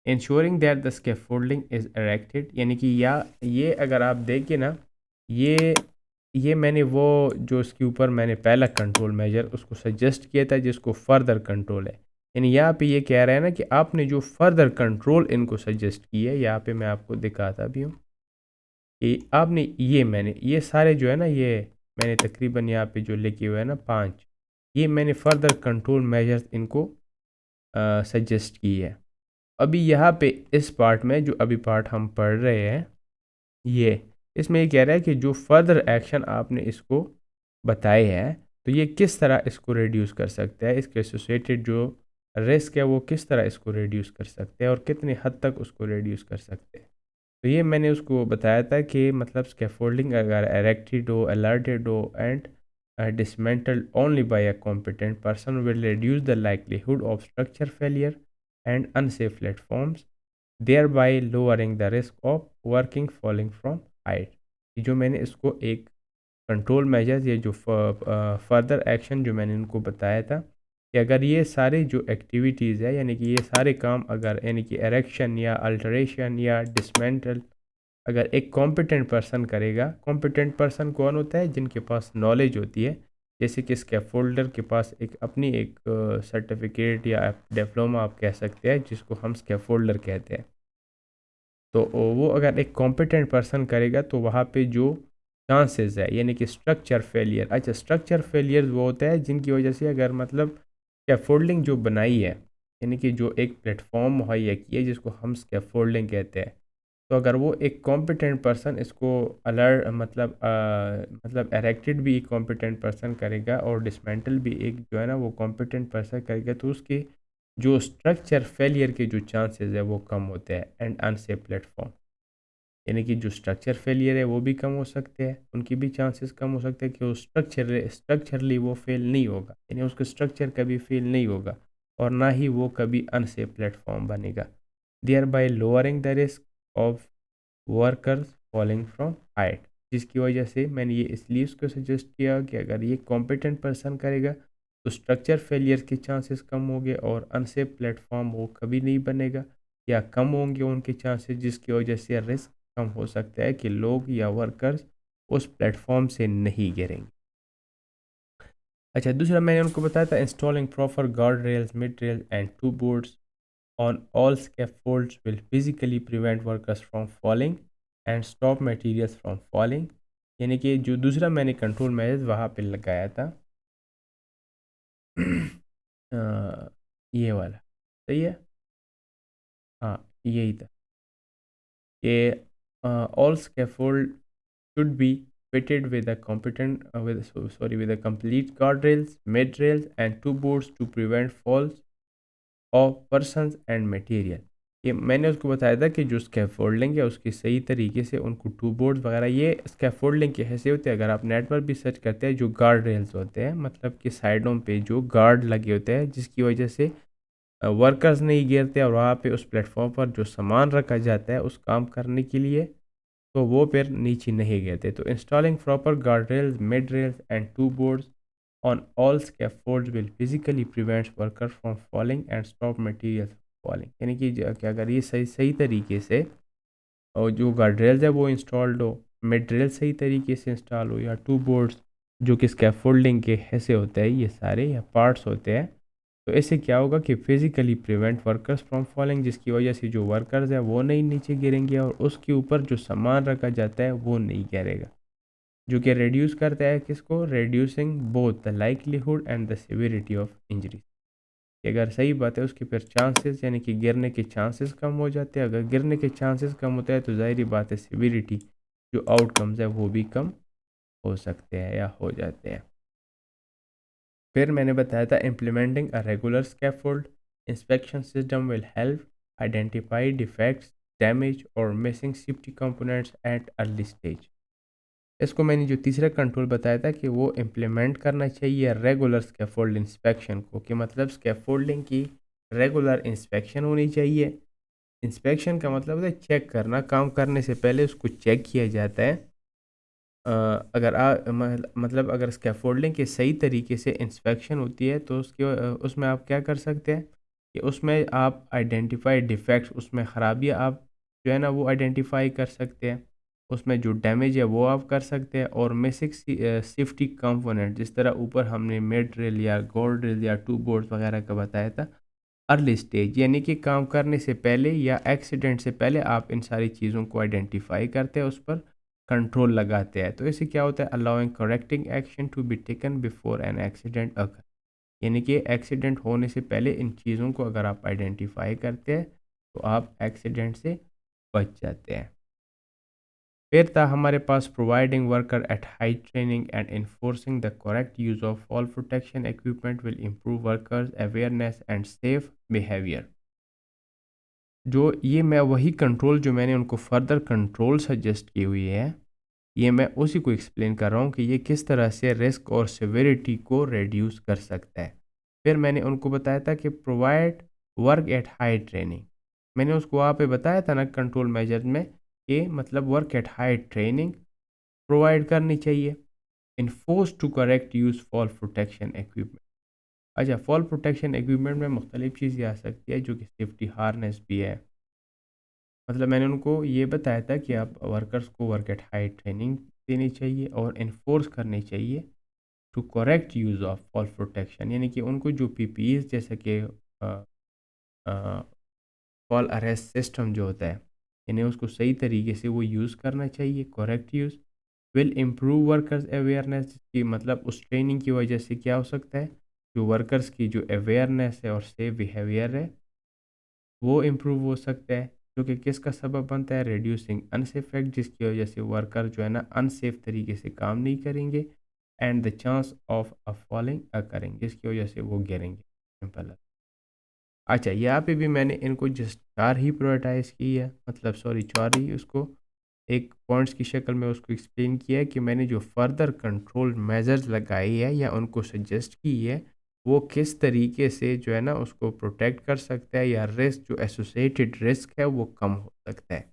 Ensuring that the scaffolding is erected, यानी कि या ये अगर आप देखें ना, ये मैंने वो जो इसके ऊपर मैंने पहला कंट्रोल मेजर उसको सजेस्ट किया था जिसको फर्दर कंट्रोल है, यानी यहाँ पे ये कह रहा है ना कि आपने जो फर्दर कंट्रोल इनको सजेस्ट की है, यहाँ पे मैं आपको दिखाता भी हूँ कि आपने ये सारे जो है ना ये मैंने तकरीबन यहाँ पे जो लिखे हुए हैं ना 5, ये मैंने फर्दर कंट्रोल मेजर्स इनको सजेस्ट की है। अभी यहाँ पे इस पार्ट में जो अभी पार्ट हम पढ़ रहे हैं ये इसमें ये कह रहा है कि जो फर्दर एक्शन आपने इसको बताए हैं तो ये किस तरह इसको रिड्यूस कर सकते हैं, इसके एसोसिएटेड जो रिस्क है वो किस तरह इसको रिड्यूस कर सकते हैं और कितने हद तक उसको रिड्यूस कर सकते हैं। तो ये मैंने उसको बताया था कि मतलब स्कैफोल्डिंग अगर erected हो, alerted हो and dismantled only by a competent person will reduce the likelihood of structure failure and unsafe platforms, thereby lowering the risk of working falling from height. ये जो मैंने इसको एक कंट्रोल मेजर्स, ये जो फर्दर एक्शन जो मैंने उनको बताया था कि अगर ये सारे जो एक्टिविटीज़ है, यानी कि ये सारे काम अगर यानी कि एरेक्शन या अल्टरेशन या डिसमेंटल अगर एक कॉम्पिटेंट पर्सन करेगा। कॉम्पिटेंट पर्सन कौन होता है? जिनके पास नॉलेज होती है। जैसे कि स्कैफोल्डर के पास एक अपनी एक सर्टिफिकेट या डिप्लोमा आप कह सकते हैं, जिसको हम स्कैफोल्डर कहते हैं। तो वो अगर एक कॉम्पिटेंट पर्सन करेगा तो वहाँ पे जो चांसेस है यानी कि स्ट्रक्चर फेलियर, अच्छा स्ट्रक्चर फेलियर वो होता है जिनकी वजह से अगर मतलब स्कैफोल्डिंग जो बनाई है, यानी कि जो एक प्लेटफॉर्म मुहैया की है जिसको हम स्कैफोल्डिंग कहते हैं, तो अगर वो एक कॉम्पिटेंट पर्सन इसको अलर्ट मतलब एरेक्टेड भी एक कॉम्पिटेंट पर्सन करेगा और डिसमेंटल भी एक जो है ना वो कॉम्पिटेंट पर्सन करेगा, तो उसके जो स्ट्रक्चर फेलियर के जो चांसेस है वो कम होते हैं एंड अनसेफ प्लेटफॉर्म, यानी कि जो स्ट्रक्चर फेलियर है वो भी कम हो सकते हैं, उनकी भी चांसेस कम हो सकते हैं कि वो स्ट्रक्चरली वो फेल नहीं होगा, यानी उसका स्ट्रक्चर कभी फेल नहीं होगा और ना ही वो कभी अनसेफ प्लेटफॉर्म बनेगा, thereby lowering the risk of workers falling from height. जिसकी वजह से मैंने ये इसलिए उसको सजेस्ट किया कि अगर ये कॉम्पिटेंट पर्सन करेगा तो स्ट्रक्चर फेलियर के चांसेस कम होंगे और अनसेफ प्लेटफॉर्म वो कभी नहीं बनेगा या कम होंगे उनके चांसेस, जिसकी वजह से रिस्क कम हो सकता है कि लोग या वर्कर्स उस प्लेटफॉर्म से नहीं गिरेंगे। अच्छा, दूसरा मैंने उनको बताया था installing proper guard rails, mid rails and toe boards on all scaffolds will physically prevent workers from falling and stop materials from falling। यानी कि जो दूसरा मैंने कंट्रोल मेजर्स वहाँ पे लगाया था ये वाला सही है, हाँ यही था कि all scaffold should be fitted with a competent with a complete guardrails, mid rails and two boards to prevent falls of persons and material. ये मैंने उसको बताया था कि जो स्कैफोल्डिंग है उसकी सही तरीके से उनको टू बोर्ड्स वगैरह, ये स्कैफोल्डिंग के ऐसे होते हैं, अगर आप नेट पर भी सर्च करते हैं, जो गार्ड रेल्स होते हैं मतलब कि साइडों पे जो गार्ड लगे होते हैं जिसकी वजह से वर्कर्स नहीं गिरते और वहाँ पे उस प्लेटफॉर्म पर जो सामान रखा जाता है उस काम करने के लिए, तो वो फिर नीचे नहीं गिरते। तो installing proper guard rails, mid rails and toe boards on all scaffolds will physically prevent workers from falling and stop materials from falling। यानी कि क्या अगर ये सही सही तरीके से और जो गार्ड्रेल्स है वो इंस्टॉल्ड हो, मिड रेल सही तरीके से इंस्टॉल हो, या टू बोर्ड्स जो कि स्कैफोल्डिंग के हिस्से होते हैं ये सारे या पार्ट्स होते हैं, तो इससे क्या होगा कि physically prevent workers from falling, जिसकी वजह से जो वर्कर्स है वो नहीं नीचे गिरेंगे और उसके ऊपर जो सामान रखा जाता है वो नहीं गिरेगा, जो कि रिड्यूस करता है किसको? Reducing both the likelihood and the severity of injury. अगर सही बात है उसके फिर चांसेस यानी कि गिरने के चांसेस कम हो जाते हैं, अगर गिरने के चांसेस कम होते हैं तो जाहिर बात है सिविरिटी जो आउटकम्स है वो भी कम हो सकते हैं या हो जाते हैं। फिर मैंने बताया था implementing a regular scaffold inspection system will help identify defects, damage और missing safety components at early stage. इसको मैंने जो तीसरा कंट्रोल बताया था कि वो इम्प्लीमेंट करना चाहिए रेगुलर स्कैफोल्ड इंस्पेक्शन को, कि मतलब स्कैफोल्डिंग की रेगुलर इंस्पेक्शन होनी चाहिए। इंस्पेक्शन का मतलब है चेक करना, काम करने से पहले उसको चेक किया जाता है। अगर मतलब अगर स्कैफोल्डिंग के सही तरीके से इंस्पेक्शन होती है तो उसमें आप क्या कर सकते हैं कि उसमें आप आइडेंटिफाई डिफेक्ट्स, उसमें ख़राबियाँ आप जो है ना वो आइडेंटिफाई कर सकते हैं, उसमें जो डैमेज है वो आप कर सकते हैं, और बेसिक सेफ्टी कंपोनेंट जिस तरह ऊपर हमने मिड रेल या गोल्ड रेल या टू बोर्ड्स वगैरह का बताया था, अर्ली स्टेज यानी कि काम करने से पहले या एक्सीडेंट से पहले आप इन सारी चीज़ों को आइडेंटिफाई करते हैं, उस पर कंट्रोल लगाते हैं। तो इससे क्या होता है? Allowing correcting action to be taken before an accident occur, यानी कि एक्सीडेंट होने से पहले इन चीज़ों को अगर आप आइडेंटिफाई करते हैं तो आप एक्सीडेंट से बच जाते हैं। फिर था हमारे पास providing worker at high training and enforcing the correct use of fall protection equipment will improve workers awareness and safe behaviour. जो ये मैं वही कंट्रोल जो मैंने उनको फर्दर कंट्रोल सजेस्ट की हुई है, ये मैं उसी को एक्सप्लेन कर रहा हूँ कि ये किस तरह से रिस्क और सिविरिटी को रिड्यूस कर सकता है। फिर मैंने उनको बताया था कि provide work at high training. मैंने उसको वहाँ पे बताया था ना कंट्रोल मेजर में कि मतलब work at high training provide करनी चाहिए। Enforce to correct use fall protection equipment. अच्छा, फॉल प्रोटेक्शन इक्विपमेंट में मुख्तलिफ चीज़ें आ सकती है, जो कि सेफ्टी हार्नेस भी है। मतलब मैंने उनको ये बताया था कि आप वर्कर्स को वर्क एट हाई ट्रेनिंग देनी चाहिए और इन्फोर्स करनी चाहिए to correct use of fall protection, यानी कि उनको जो पीपीईज जैसे कि फॉल अरेस्ट सिस्टम जो होता है, यानी उसको सही तरीके से वो यूज़ करना चाहिए, correct use will improve workers awareness की, मतलब उस ट्रेनिंग की वजह से क्या हो सकता है, जो वर्कर्स की जो अवेयरनेस है और सेफ बिहेवियर है वो इम्प्रूव हो सकता है, जो कि किसका सबब बनता है, रिड्यूसिंग अनसेफ एक्ट, जिसकी वजह से वर्कर जो है ना अनसेफ तरीके से काम नहीं करेंगे, and the chance of a falling करेंगे, जिसकी वजह से वो गिरेंगे, सिंपल है। अच्छा, यहाँ पे भी मैंने इनको जस्ट 4 ही प्रायोरिटाइज की है, मतलब सॉरी 4 ही उसको एक पॉइंट्स की शक्ल में उसको एक्सप्लेन किया है कि मैंने जो फर्दर कंट्रोल मेजर्स लगाई है या उनको सजेस्ट की है, वो किस तरीके से जो है ना उसको प्रोटेक्ट कर सकता है, या रिस्क जो एसोसिएटेड रिस्क है वो कम हो सकता है।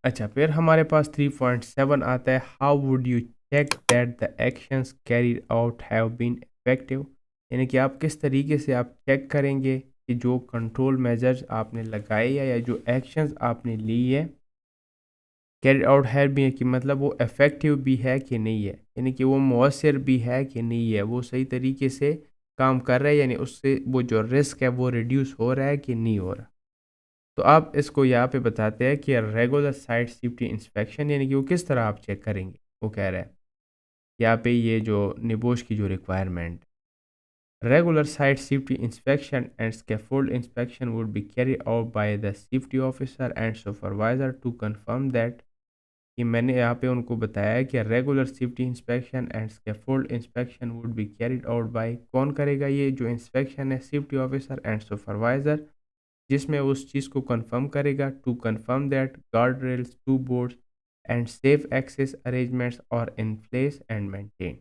अच्छा, फिर हमारे पास 3.7 आता है, how would you check that the actions carried out have been effective. यानी कि आप किस तरीके से आप चेक करेंगे कि जो कंट्रोल मेजर्स आपने लगाए या जो एक्शंस आपने ली है कैरिड आउट है भी है, कि मतलब वो इफ़ेक्टिव भी है कि नहीं है, यानी कि वो मौसर भी है कि नहीं है, वो सही तरीके से काम कर रहा है, यानी उससे वो जो रिस्क है वो रिड्यूस हो रहा है कि नहीं हो रहा। तो आप इसको यहाँ पे बताते हैं कि रेगुलर साइट सेफ्टी इंस्पेक्शन, यानी कि वो किस तरह आप चेक करेंगे, वो कह रहा है यहाँ पे ये जो निबोश की जो requirement, regular site safety inspection and scaffold inspection would be carried out by the safety officer and supervisor to confirm that, कि मैंने यहाँ पे उनको बताया है कि regular safety inspection and scaffold inspection would be carried out by, कौन करेगा ये जो इंस्पेक्शन है, सेफ्टी ऑफिसर एंड सुपरवाइजर, जिसमें उस चीज़ को कंफर्म करेगा to confirm that guard rails, toe boards and safe access arrangements are in place and maintain.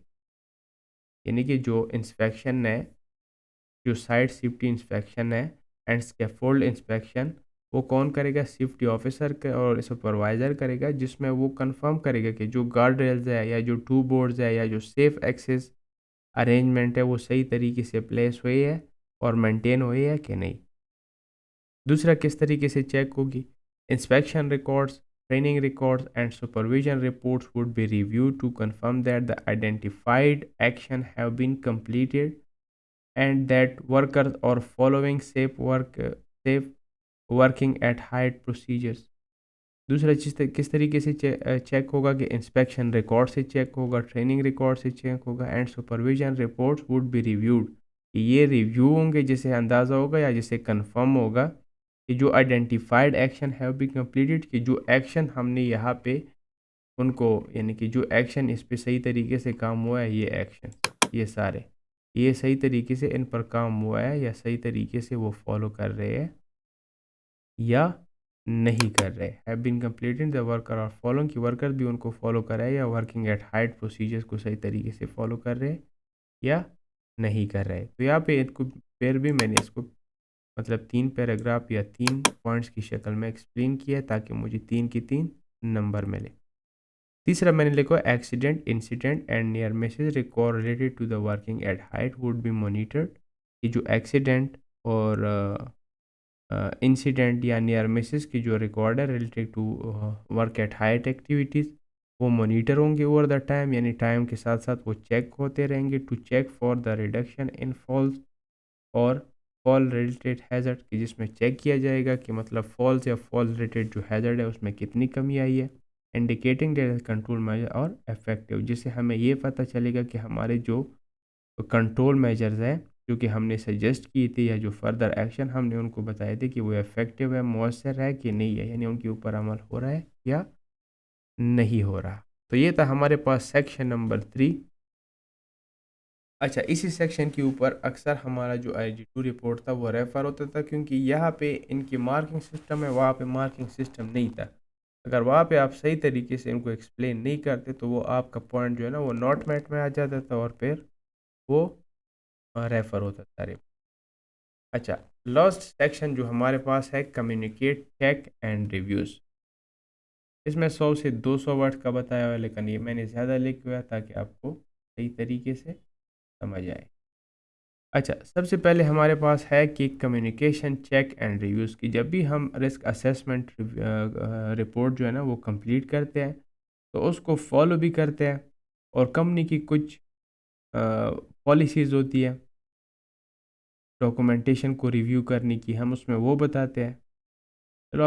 यानी कि जो इंस्पेक्शन है, जो साइट सेफ्टी इंस्पेक्शन है एंड स्कैफोल्ड इंस्पेक्शन, वो कौन करेगा, सेफ्टी ऑफिसर और सुपरवाइज़र करेगा, जिसमें वो कंफर्म करेगा कि जो गार्ड रेल्स है या जो टू बोर्ड्स है या जो सेफ एक्सेस अरेंजमेंट है वो सही तरीके से प्लेस हुई है और मेंटेन हुई है कि नहीं। दूसरा, किस तरीके से चेक होगी, inspection records, training records and supervision reports would be review to confirm that the identified action have been completed and that workers are following safe working at height procedures। दूसरा चीज़ किस तरीके से चेक होगा, कि इंस्पेक्शन रिकॉर्ड से चेक होगा, ट्रेनिंग रिकॉर्ड से चेक होगा, and supervision reports would be reviewed, कि ये रिव्यू होंगे जिससे अंदाज़ा होगा या जिससे कंफर्म होगा कि जो identified action have be completed, कि जो एक्शन हमने यहाँ पे उनको, यानी कि जो एक्शन इस पे सही तरीके से काम हुआ है, ये एक्शन ये सारे ये सही तरीके से इन पर काम हुआ है या सही तरीके से वो फॉलो कर रहे हैं या नहीं कर रहे, have been completed the worker और फॉलोइंग, की वर्कर भी उनको फॉलो कर रहे हैं या वर्किंग एट हाइट प्रोसीजर्स को सही तरीके से फॉलो कर रहे हैं या नहीं कर रहे। तो यहाँ पे इनको फिर भी मैंने इसको मतलब 3 पैराग्राफ या 3 पॉइंट्स की शक्ल में एक्सप्लेन किया है ताकि मुझे 3 की 3 नंबर मिले। तीसरा मैंने लिखा accident, incident and near misses record related to the working at height would be monitored, कि जो एक्सीडेंट और इंसिडेंट या नियर मिसेज की जो रिकॉर्ड है related to work at height activities, वो मॉनिटर होंगे ओवर द टाइम, यानी टाइम के साथ साथ वो चेक होते रहेंगे to check for the reduction in falls और फॉल रिलेटेड हैज़र्ड, कि जिसमें चेक किया जाएगा कि मतलब फॉल्स या फॉल रिलेटेड जो हैज़र्ड है उसमें कितनी कमी आई है, इंडिकेटिंग दैट कंट्रोल मेजर और इफेक्टिव, जिससे हमें ये पता चलेगा कि हमारे जो कंट्रोल मेजर्स हैं जो कि हमने सजेस्ट की थी या जो फर्दर एक्शन हमने उनको बताए थे कि वो इफेक्टिव है, मौसर है कि नहीं है, यानी उनके ऊपर अमल हो रहा है या नहीं हो रहा। तो ये था हमारे पास सेक्शन नंबर 3। अच्छा, इसी सेक्शन के ऊपर अक्सर हमारा जो IG2 रिपोर्ट था वो रेफ़र होता था, क्योंकि यहाँ पे इनकी मार्किंग सिस्टम है, वहाँ पे मार्किंग सिस्टम नहीं था। अगर वहाँ पे आप सही तरीके से इनको एक्सप्लेन नहीं करते तो वो आपका पॉइंट जो है ना वो नॉट मैट में आ जाता था और फिर वो रेफ़र होता था। अच्छा, लास्ट सेक्शन जो हमारे पास है, कम्युनिकेट, चेक एंड रिव्यूज़। इसमें 100 से 200 वर्ड का बताया हुआ है, लेकिन ये मैंने ज़्यादा लिखा हुआ है ताकि आपको सही तरीके से समझ आए। अच्छा, सबसे पहले हमारे पास है कि कम्युनिकेशन, चेक एंड रिव्यूज़ की जब भी हम रिस्क असेसमेंट रिपोर्ट जो है ना वो कंप्लीट करते हैं, तो उसको फॉलो भी करते हैं। और कंपनी की कुछ पॉलिसीज़ होती है डॉक्यूमेंटेशन को रिव्यू करने की, हम उसमें वो बताते हैं। चलो,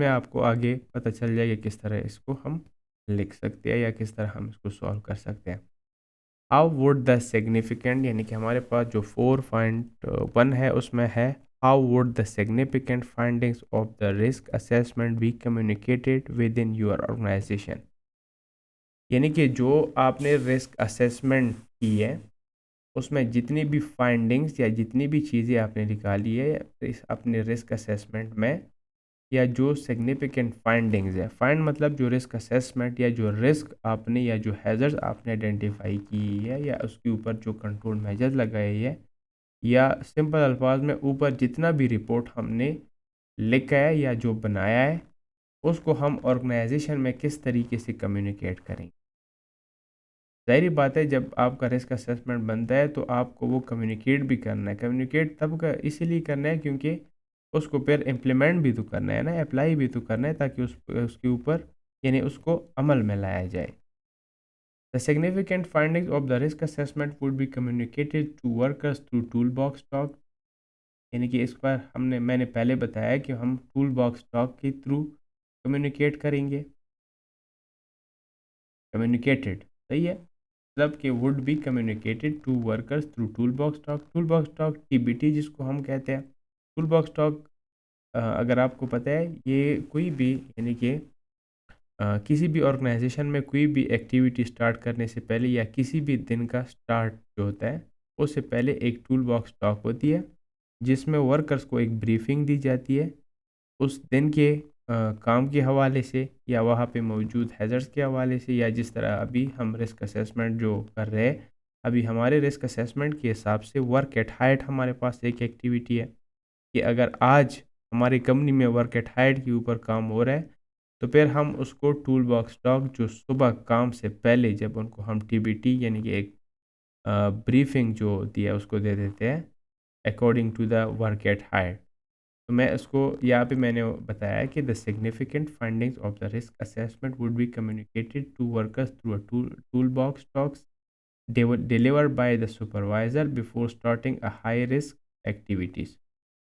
आपको आगे पता चल जाएगा किस तरह इसको हम लिख सकते हैं या किस तरह हम इसको सॉल्व कर सकते हैं। हाउ वुड द सिग्निफिकेंट, यानी कि हमारे पास जो 4.1 है उसमें है, how would the significant findings of the risk assessment be communicated within your organisation. यानी कि जो आपने रिस्क असेसमेंट की है उसमें जितनी भी फाइंडिंग्स या जितनी भी चीज़ें आपने निकाली है इस अपने रिस्क असेसमेंट में, या जो सिग्निफिकेंट फाइंडिंग्स है, फाइंड मतलब जो रिस्क असेसमेंट या जो रिस्क आपने या जो हैज़र्ड्स आपने आइडेंटिफाई की है या उसके ऊपर जो कंट्रोल मेजर लगाए है, या सिंपल अल्फाज में ऊपर जितना भी रिपोर्ट हमने लिखा है या जो बनाया है उसको हम ऑर्गेनाइजेशन में किस तरीके से कम्युनिकेट करेंगे। ज़ाहिर बात है, जब आपका रिस्क असेसमेंट बनता है तो आपको वो कम्युनिकेट भी करना है। कम्युनिकेट तब का इसीलिए करना है क्योंकि उसको फिर इम्प्लीमेंट भी तो करना है ना, अप्लाई भी तो करना है ताकि उसके ऊपर यानी उसको अमल में लाया जाए। The significant findings of the risk assessment would be communicated to workers through tool box talk. यानी कि इस पर मैंने पहले बताया कि हम टूल बॉक्स टॉक के थ्रू कम्युनिकेट करेंगे। कम्युनिकेटेड सही है, मतलब कि would be communicated to workers through tool box talk. Tool box talk TBT जिसको हम कहते हैं। टूल बॉक्स टॉक अगर आपको पता है, ये कोई भी यानी कि किसी भी ऑर्गेनाइजेशन में कोई भी एक्टिविटी स्टार्ट करने से पहले या किसी भी दिन का स्टार्ट जो होता है उससे पहले एक टूल बॉक्स टॉक होती है जिसमें वर्कर्स को एक ब्रीफिंग दी जाती है उस दिन के काम के हवाले से या वहाँ पे मौजूद हैज़र्ड्स के हवाले से, या जिस तरह अभी हम रिस्क असेसमेंट जो कर रहे हैं, अभी हमारे रिस्क असेसमेंट के हिसाब से वर्क एट हाइट हमारे पास एक एक्टिविटी है कि अगर आज हमारी कंपनी में वर्क एट हाइट के ऊपर काम हो रहा है तो फिर हम उसको टूल बॉक्स टॉक जो सुबह काम से पहले जब उनको हम TBT यानी कि एक ब्रीफिंग जो होती है उसको दे देते हैं according to the work at height. तो मैं इसको यहाँ पे मैंने बताया कि the significant findings of the risk assessment would be communicated to workers through a tool box talks delivered by the supervisor before starting a high risk activities।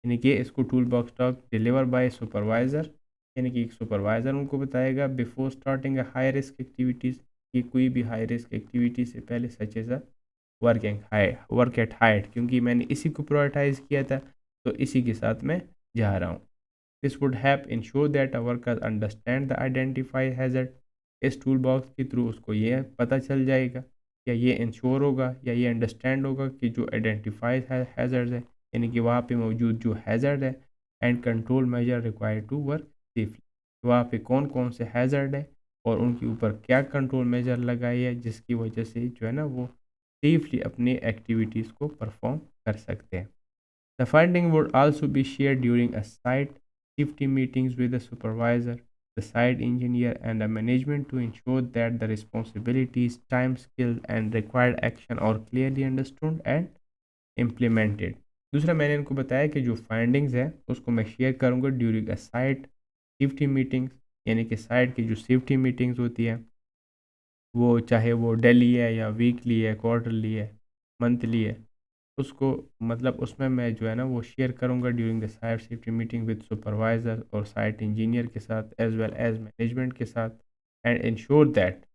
यानी कि इसको tool box talk deliver by supervisor, यानी कि एक सुपरवाइज़र उनको बताएगा before starting a high risk activities, कि कोई भी हाई रिस्क एक्टिविटी से पहले such as a work at height, क्योंकि मैंने इसी को प्रायोरिटाइज किया था तो इसी के साथ मैं जा रहा हूँ। This would have ensure that a worker understand the identify hazard. इस टूल बॉक्स के थ्रू उसको ये पता चल जाएगा या ये इंश्योर होगा या ये अंडरस्टैंड होगा कि जो आइडेंटिफाइड हैज़र्ड है यानी कि वहाँ पे मौजूद जो हैज़र्ड है and control measure required to work safely, वहाँ पे कौन कौन से हैज़र्ड है और उनके ऊपर क्या कंट्रोल मेजर लगाए है जिसकी वजह से जो है ना वो सेफली अपनी एक्टिविटीज़ को परफॉर्म कर सकते हैं। The finding would also be shared during a site safety meetings with the supervisor, the site engineer, and the management to ensure that the responsibilities, time scale, and required action are clearly understood and implemented। दूसरा, मैंने इनको बताया कि जो फाइंडिंग्स है उसको मैं शेयर करूँगा during a site safety meetings, यानी कि साइट की जो सेफ्टी मीटिंग्स होती है वो चाहे वो डेली है या वीकली है, क्वार्टरली है, मंथली है, उसको मतलब उसमें मैं जो है ना वो शेयर करूँगा during the site safety meeting with supervisor और साइट इंजीनियर के साथ एज वेल एज मैनेजमेंट के साथ, एंड इंश्योर दैट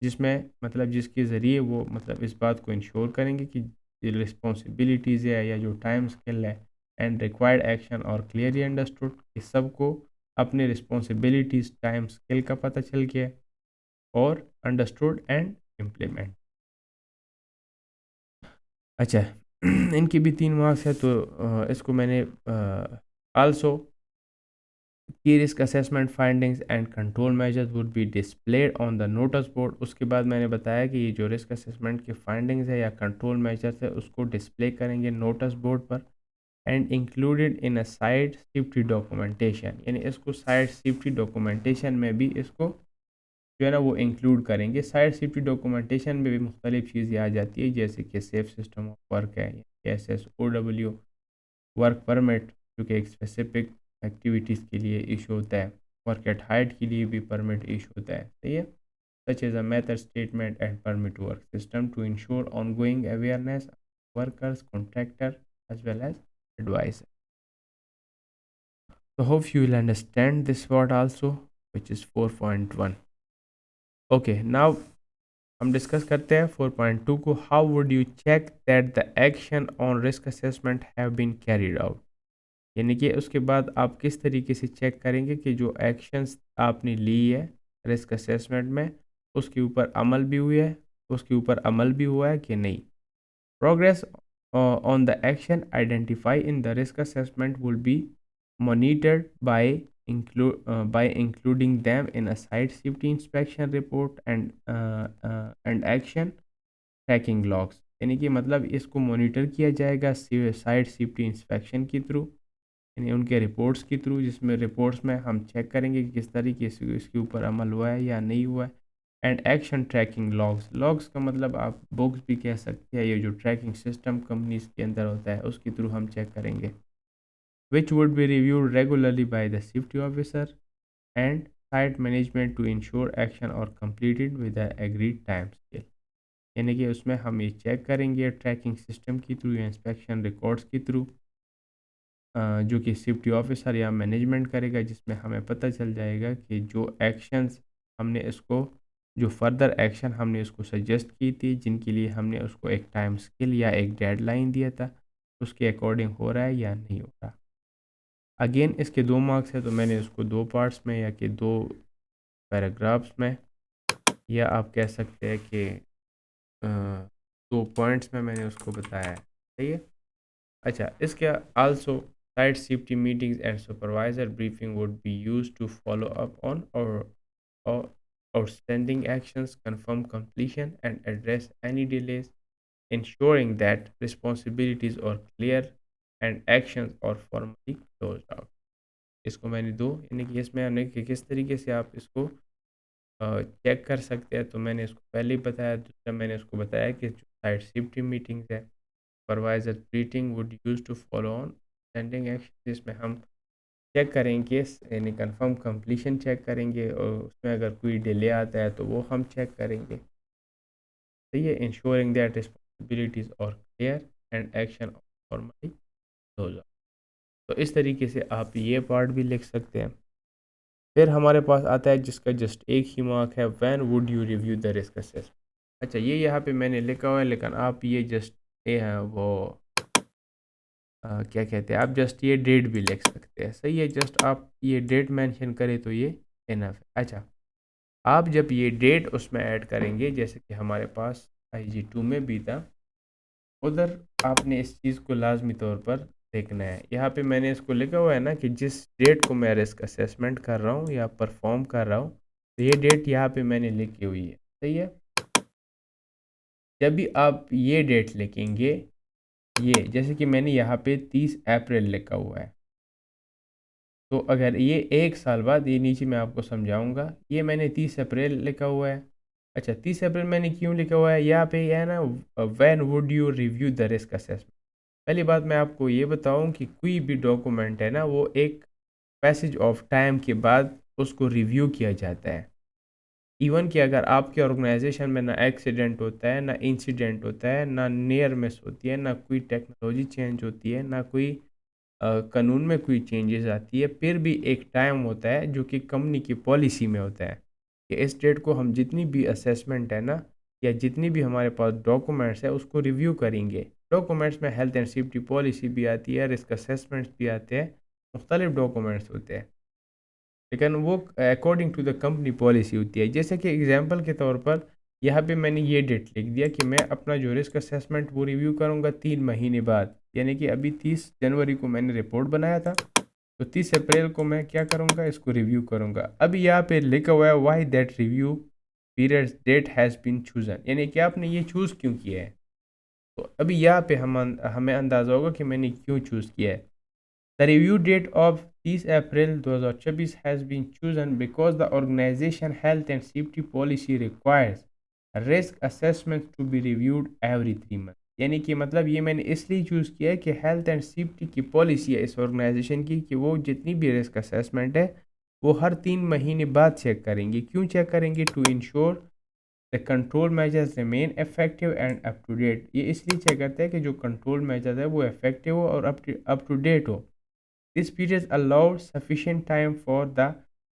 जिसमें मतलब जिसके ज़रिए वो मतलब इस बात को इंश्योर करेंगे कि रिस्पॉन्सिबिलिटीज़ है या जो टाइम स्केल है एंड रिक्वायर्ड एक्शन और क्लियरली अंडरस्टूड, कि सबको अपने रिस्पॉन्सिबिलिटीज़ टाइम स्केल का पता चल गया और अंडरस्टूड एंड इम्प्लीमेंट। अच्छा इनकी भी 3 मार्क्स है, तो इसको मैंने आल्सो की risk assessment findings and control measures would be displayed on the notice board. उसके बाद मैंने बताया कि ये जो रिस्क असेसमेंट की फाइंडिंग्स है या कंट्रोल मेजर्स है उसको डिस्प्ले करेंगे नोटिस बोर्ड पर, and included in a site safety documentation, यानी इसको साइट सेफ्टी डॉक्यूमेंटेशन में भी इसको जो है ना वो इंक्लूड करेंगे। साइट सेफ्टी डॉक्यूमेंटेशन में भी मुख्तलिफ चीज़ें आ जाती है, जैसे कि सेफ सिस्टम ऑफ वर्क है, SSOW, वर्क परमिट जो कि एक स्पेसिफिक एक्टिविटीज़ के लिए इशू होता है, वर्क एट हाइट के लिए भी परमिट इशू होता है, सही है। Such as a method statement and permit work system to ensure ongoing awareness workers contractor as well as adviser. So hope you will understand this word also, which is 4.1. Okay, now हम डिस्कस करते हैं 4.2 को। How would you check that the action on risk assessment have been carried out, यानी कि उसके बाद आप किस तरीके से चेक करेंगे कि जो एक्शंस आपने ली है रिस्क असेसमेंट में उसके ऊपर अमल भी हुई है, उसके ऊपर अमल भी हुआ है कि नहीं। Progress on the action identified in the risk assessment will be monitored by including them in a site safety inspection report and action tracking logs। यानी कि मतलब इसको मॉनिटर किया जाएगा साइट सेफ्टी इंस्पेक्शन के थ्रू, यानी उनके रिपोर्ट्स के थ्रू, जिसमें रिपोर्ट्स में हम चेक करेंगे कि किस तरीके से इसके ऊपर अमल हुआ है या नहीं हुआ है। And action tracking logs, logs का मतलब आप बुक्स भी कह सकते हैं, ये जो ट्रैकिंग सिस्टम कंपनीज के अंदर होता है उसके थ्रू हम चेक करेंगे। Which would be reviewed regularly by the safety officer and site management to ensure action are completed with the agreed time scale. यानी कि उसमें हम ये चेक करेंगे ट्रैकिंग सिस्टम के थ्रू या इंस्पेक्शन रिकॉर्ड्स के थ्रू, जो कि सेफ्टी ऑफिसर या मैनेजमेंट करेगा, जिसमें हमें पता चल जाएगा कि जो एक्शंस हमने इसको, जो फर्दर एक्शन हमने उसको सजेस्ट की थी, जिनके लिए हमने उसको एक टाइम स्केल या एक डेडलाइन दिया था, उसके अकॉर्डिंग हो रहा है या नहीं हो रहा। अगेन इसके 2 मार्क्स है, तो मैंने उसको 2 पार्ट्स में या कि 2 पैराग्राफ्स में, या आप कह सकते हैं कि 2 पॉइंट्स में मैंने उसको बताया है, सही है। अच्छा, इसके also site safety meetings and supervisor briefing would be used to follow up on or outstanding actions, confirm completion, and address any delays, ensuring that responsibilities are clear and actions are formally closed out। इसको मैंने दो, यानी कि इसमें हमने कि किस तरीके से आप इसको चेक कर सकते हैं, तो मैंने इसको पहले ही बताया। दूसरा मैंने उसको बताया कि जो साइट सेफ्टी मीटिंग्स है, supervisor meeting would use to follow on standing action, जिसमें हम चेक करेंगे यानी कंफर्म कंप्लीशन चेक करेंगे, और उसमें अगर कोई डिले आता है तो वो हम चेक करेंगे, सही है। इंश्योरिंग दैट रिस्पॉन्सिबिलिटीज और clear and action formally close. तो इस तरीके से आप ये पार्ट भी लिख सकते हैं। फिर हमारे पास आता है जिसका जस्ट एक ही मार्क है, when would you review the risk assessment. अच्छा, ये यहाँ पे मैंने लिखा हुआ है, लेकिन आप ये जस्ट ये है वो क्या कहते हैं, आप जस्ट ये डेट भी लिख सकते हैं, सही है। जस्ट आप ये डेट मेंशन करें तो ये इनफ है। अच्छा, आप जब ये डेट उसमें ऐड करेंगे, जैसे कि हमारे पास IG2 में भी था, उधर आपने इस चीज़ को लाजमी तौर पर देखना है। यहाँ पे मैंने इसको लिखा हुआ है ना कि जिस डेट को मैं रिस्क असेसमेंट कर रहा हूँ या परफॉर्म कर रहा हूँ, तो ये डेट यहाँ पे मैंने लिखी हुई है, सही है। जब भी आप ये डेट लिखेंगे, ये जैसे कि मैंने यहाँ पे 30 अप्रैल लिखा हुआ है, तो अगर ये 1 साल बाद, ये नीचे मैं आपको समझाऊंगा, ये मैंने 30 अप्रैल लिखा हुआ है। अच्छा, 30 अप्रैल मैंने क्यों लिखा हुआ है, यहाँ पे ये है ना when would you review the risk assessment. पहली बात मैं आपको ये बताऊं कि कोई भी डॉक्यूमेंट है ना, वो एक पैसेज ऑफ टाइम के बाद उसको रिव्यू किया जाता है। इवन कि अगर आपके ऑर्गेनाइजेशन में ना एक्सीडेंट होता है, ना इंसिडेंट होता है, ना नियर मिस होती है, ना कोई टेक्नोलॉजी चेंज होती है, ना कोई कानून में कोई चेंजेस आती है, फिर भी एक टाइम होता है जो कि कंपनी की पॉलिसी में होता है कि इस डेट को हम जितनी भी असेसमेंट है ना, या जितनी भी हमारे पास डॉक्यूमेंट्स है उसको रिव्यू करेंगे। डॉक्यूमेंट्स में हेल्थ एंड सेफ्टी पॉलिसी भी आती है, रिस्क असेसमेंट्स भी आते हैं, मुख्तलिफ डॉक्यूमेंट्स होते हैं, लेकिन वो according to the company policy होती है। जैसे कि एग्जांपल के तौर पर यहाँ पे मैंने ये डेट लिख दिया कि मैं अपना जो रिस्क असेसमेंट वो रिव्यू करूँगा 3 महीने बाद, यानी कि अभी 30 जनवरी को मैंने रिपोर्ट बनाया था, तो 30 अप्रैल को मैं क्या करूँगा, इसको रिव्यू करूँगा। अभी यहाँ पे लिखा हुआ है why that review period date has been chosen, यानी कि आपने ये चूज़ क्यों किया है। तो अभी यहाँ पे हमें अंदाज़ा होगा कि मैंने क्यों चूज़ किया है। The review date of 30 April 2024 has been chosen because the organisation health and safety policy requires risk assessment to be reviewed every 3 month. यानी कि मतलब ये मैंने इसलिए चूज़ किया है कि हेल्थ एंड सेफ्टी की पॉलिसी है इस ऑर्गेनाइजेशन की कि वो जितनी भी रिस्क असेसमेंट है वो हर 3 महीने बाद चेक करेंगे। क्यों चेक करेंगे? To ensure the control measures remain effective and up to date. ये इसलिए चेक करते हैं कि जो कंट्रोल मेजर्स है वो इफेक्टिव हो और अप टू डेट हो। This period allowed sufficient time for the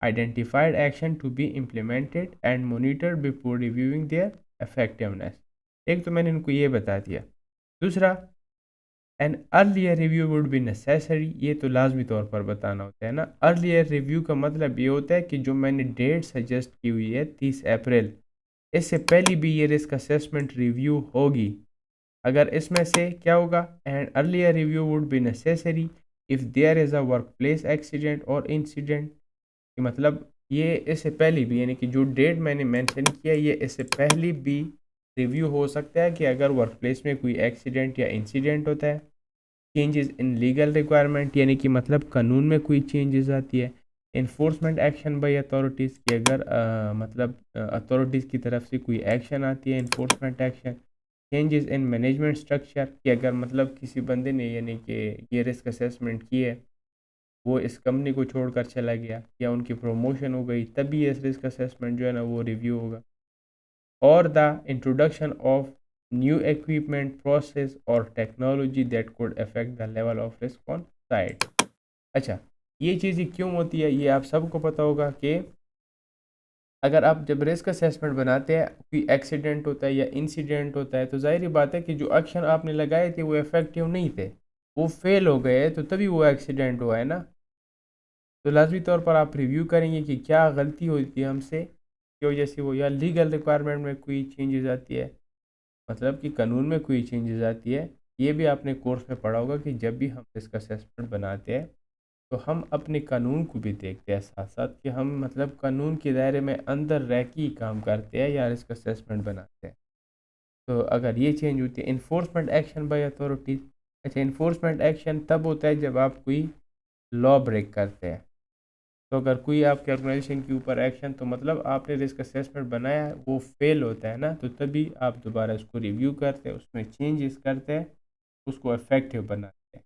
identified action to be implemented and monitored before reviewing their effectiveness। एक तो मैंने इनको ये बता दिया। दूसरा, an earlier review would be necessary, ये तो लाजमी तौर पर बताना होता है ना। अर्लियर रिव्यू का मतलब ये होता है कि जो मैंने डेट सजेस्ट की हुई है 30 अप्रैल, इससे पहले भी ये रिस्क असेसमेंट रिव्यू होगी। अगर इसमें से क्या होगा, and earlier review would be necessary if there is a work place accident और इंसिडेंट। मतलब ये इससे पहले भी, यानी कि जो डेट मैंने मेंशन किया ये इससे पहले भी रिव्यू हो सकता है कि अगर वर्क प्लेस में कोई एक्सीडेंट या इंसिडेंट होता है। चेंजेस इन लीगल रिक्वायरमेंट, यानी कि मतलब कानून में कोई चेंजेस आती है। इन्फोर्समेंट एक्शन बाय अथॉरिटीज़ की अगर मतलब अथॉरिटीज़ की तरफ से कोई एक्शन आती है, enforcement action. Changes in management structure कि अगर मतलब किसी बंदे ने यानी कि ये रिस्क असेसमेंट की है, वो इस कंपनी को छोड़कर चला गया या उनकी प्रमोशन हो गई, तभी ये रिस्क असेसमेंट जो है ना वो रिव्यू होगा। और the introduction of new equipment process or technology that could affect the level of risk on site. अच्छा, ये चीज़ें क्यों होती है ये आप सबको पता होगा कि अगर आप जब रिस्क असेसमेंट बनाते हैं, कोई एक्सीडेंट होता है या इंसिडेंट होता है, तो ज़ाहिर बात है कि जो एक्शन आपने लगाए थे वो इफ़ेक्टिव नहीं थे, वो फेल हो गए, तो तभी वो एक्सीडेंट हुआ है ना। तो लाजमी तौर पर आप रिव्यू करेंगे कि क्या गलती होती है हमसे की वजह से वो, या लीगल रिक्वायरमेंट में कोई चेंजेस आती है, मतलब कि कानून में कोई चेंजेस आती है। ये भी आपने कोर्स में पढ़ा होगा कि जब भी हम रिस्क असेसमेंट बनाते हैं तो हम अपने कानून को भी देखते हैं साथ साथ, कि हम मतलब कानून के दायरे में अंदर रह के ही काम करते हैं या रिस्क असेसमेंट बनाते हैं। तो अगर ये चेंज होती है, इन्फोर्समेंट एक्शन बाय अथॉरिटीज़। अच्छा, इन्फोर्समेंट एक्शन तब होता है जब आप कोई लॉ ब्रेक करते हैं। तो अगर कोई आपके ऑर्गेनाइजेशन के ऊपर एक्शन, तो मतलब आपने रिस्क असेसमेंट बनाया है वो फेल होता है ना, तो तभी आप दोबारा इसको रिव्यू करते हैं, उसमें चेंजेस करते हैं, उसको इफेक्टिव बनाते हैं।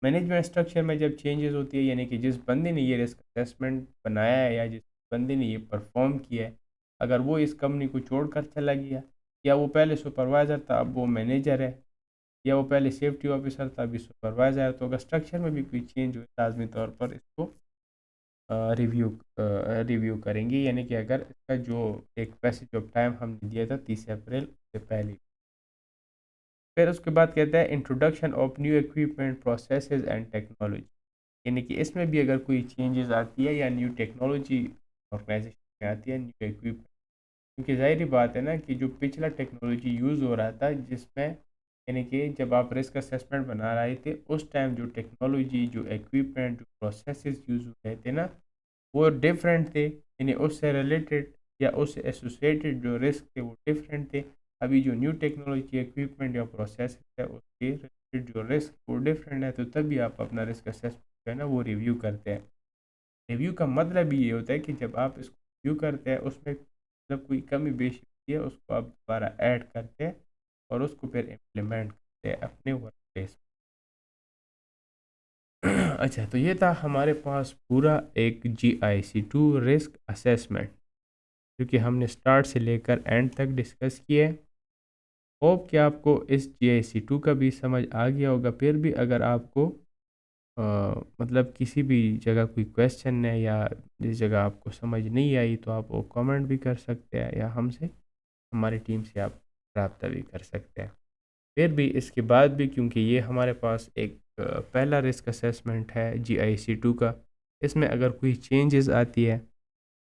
मैनेजमेंट स्ट्रक्चर में जब चेंजेस होती है, यानी कि जिस बंदे ने ये रिस्क असेसमेंट बनाया है या जिस बंदे ने ये परफॉर्म किया है, अगर वो इस कंपनी को छोड़कर चला गया, या वो पहले सुपरवाइज़र था अब वो मैनेजर है, या वो पहले सेफ्टी ऑफिसर था अभी सुपरवाइज़र है, तो अगर स्ट्रक्चर में भी कोई चेंज हुए लाजमी तौर पर इसको रिव्यू रिव्यू करेंगे। यानी कि अगर इसका जो एक पैसेज ऑफ टाइम हमने दिया था 30 अप्रैल से पहले। फिर उसके बाद कहता है introduction of new equipment processes and technology, यानी कि इसमें भी अगर कोई चेंजेस आती है या न्यू टेक्नोलॉजी ऑर्गेनाइजेशन में आती है, न्यू इक्विपमेंट, क्योंकि ज़ाहिर बात है ना कि जो पिछला टेक्नोलॉजी यूज़ हो रहा था जिसमें, यानी कि जब आप रिस्क असेसमेंट बना रहे थे उस टाइम जो टेक्नोलॉजी, जो इक्विपमेंट, जो प्रोसेसेस यूज़ हो रहे थे ना, वो डिफरेंट थे, यानी उससे रिलेटेड या उससे एसोसिएटेड जो रिस्क थे वो डिफरेंट थे। अभी जो न्यू टेक्नोलॉजी, इक्विपमेंट या प्रोसेस है उसके रिलेटेड जो रिस्क वो डिफरेंट है, तो तभी आप अपना रिस्क असेसमेंट जो है ना वो रिव्यू करते हैं। रिव्यू का मतलब ही ये होता है कि जब आप इसको रिव्यू करते हैं उसमें मतलब कोई कमी बेशी होती है उसको आप दोबारा ऐड करते हैं और उसको फिर इम्प्लीमेंट करते हैं अपने वर्क प्लेस। अच्छा, तो ये था हमारे पास पूरा एक GIC2 रिस्क असेसमेंट, क्योंकि हमने स्टार्ट से लेकर एंड तक डिस्कस किए। होप कि आपको इस GIC2 का भी समझ आ गया होगा। फिर भी अगर आपको अ, मतलब किसी भी जगह कोई क्वेश्चन है या जिस जगह आपको समझ नहीं आई, तो आप वो कमेंट भी कर सकते हैं या हमसे, हमारी टीम से आप रब्ता भी कर सकते हैं। फिर भी इसके बाद भी, क्योंकि ये हमारे पास एक पहला रिस्क असेसमेंट है GIC2 का, इसमें अगर कोई चेंजेस आती है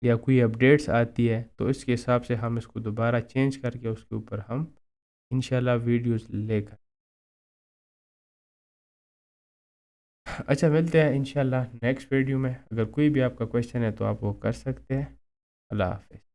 या कोई अपडेट्स आती है तो इसके हिसाब से हम इसको दोबारा चेंज करके उसके ऊपर हम इंशाल्लाह वीडियोस लेकर अच्छा मिलते हैं इंशाल्लाह नेक्स्ट वीडियो में। अगर कोई भी आपका क्वेश्चन है तो आप वो कर सकते हैं। अल्लाह हाफ़िज़।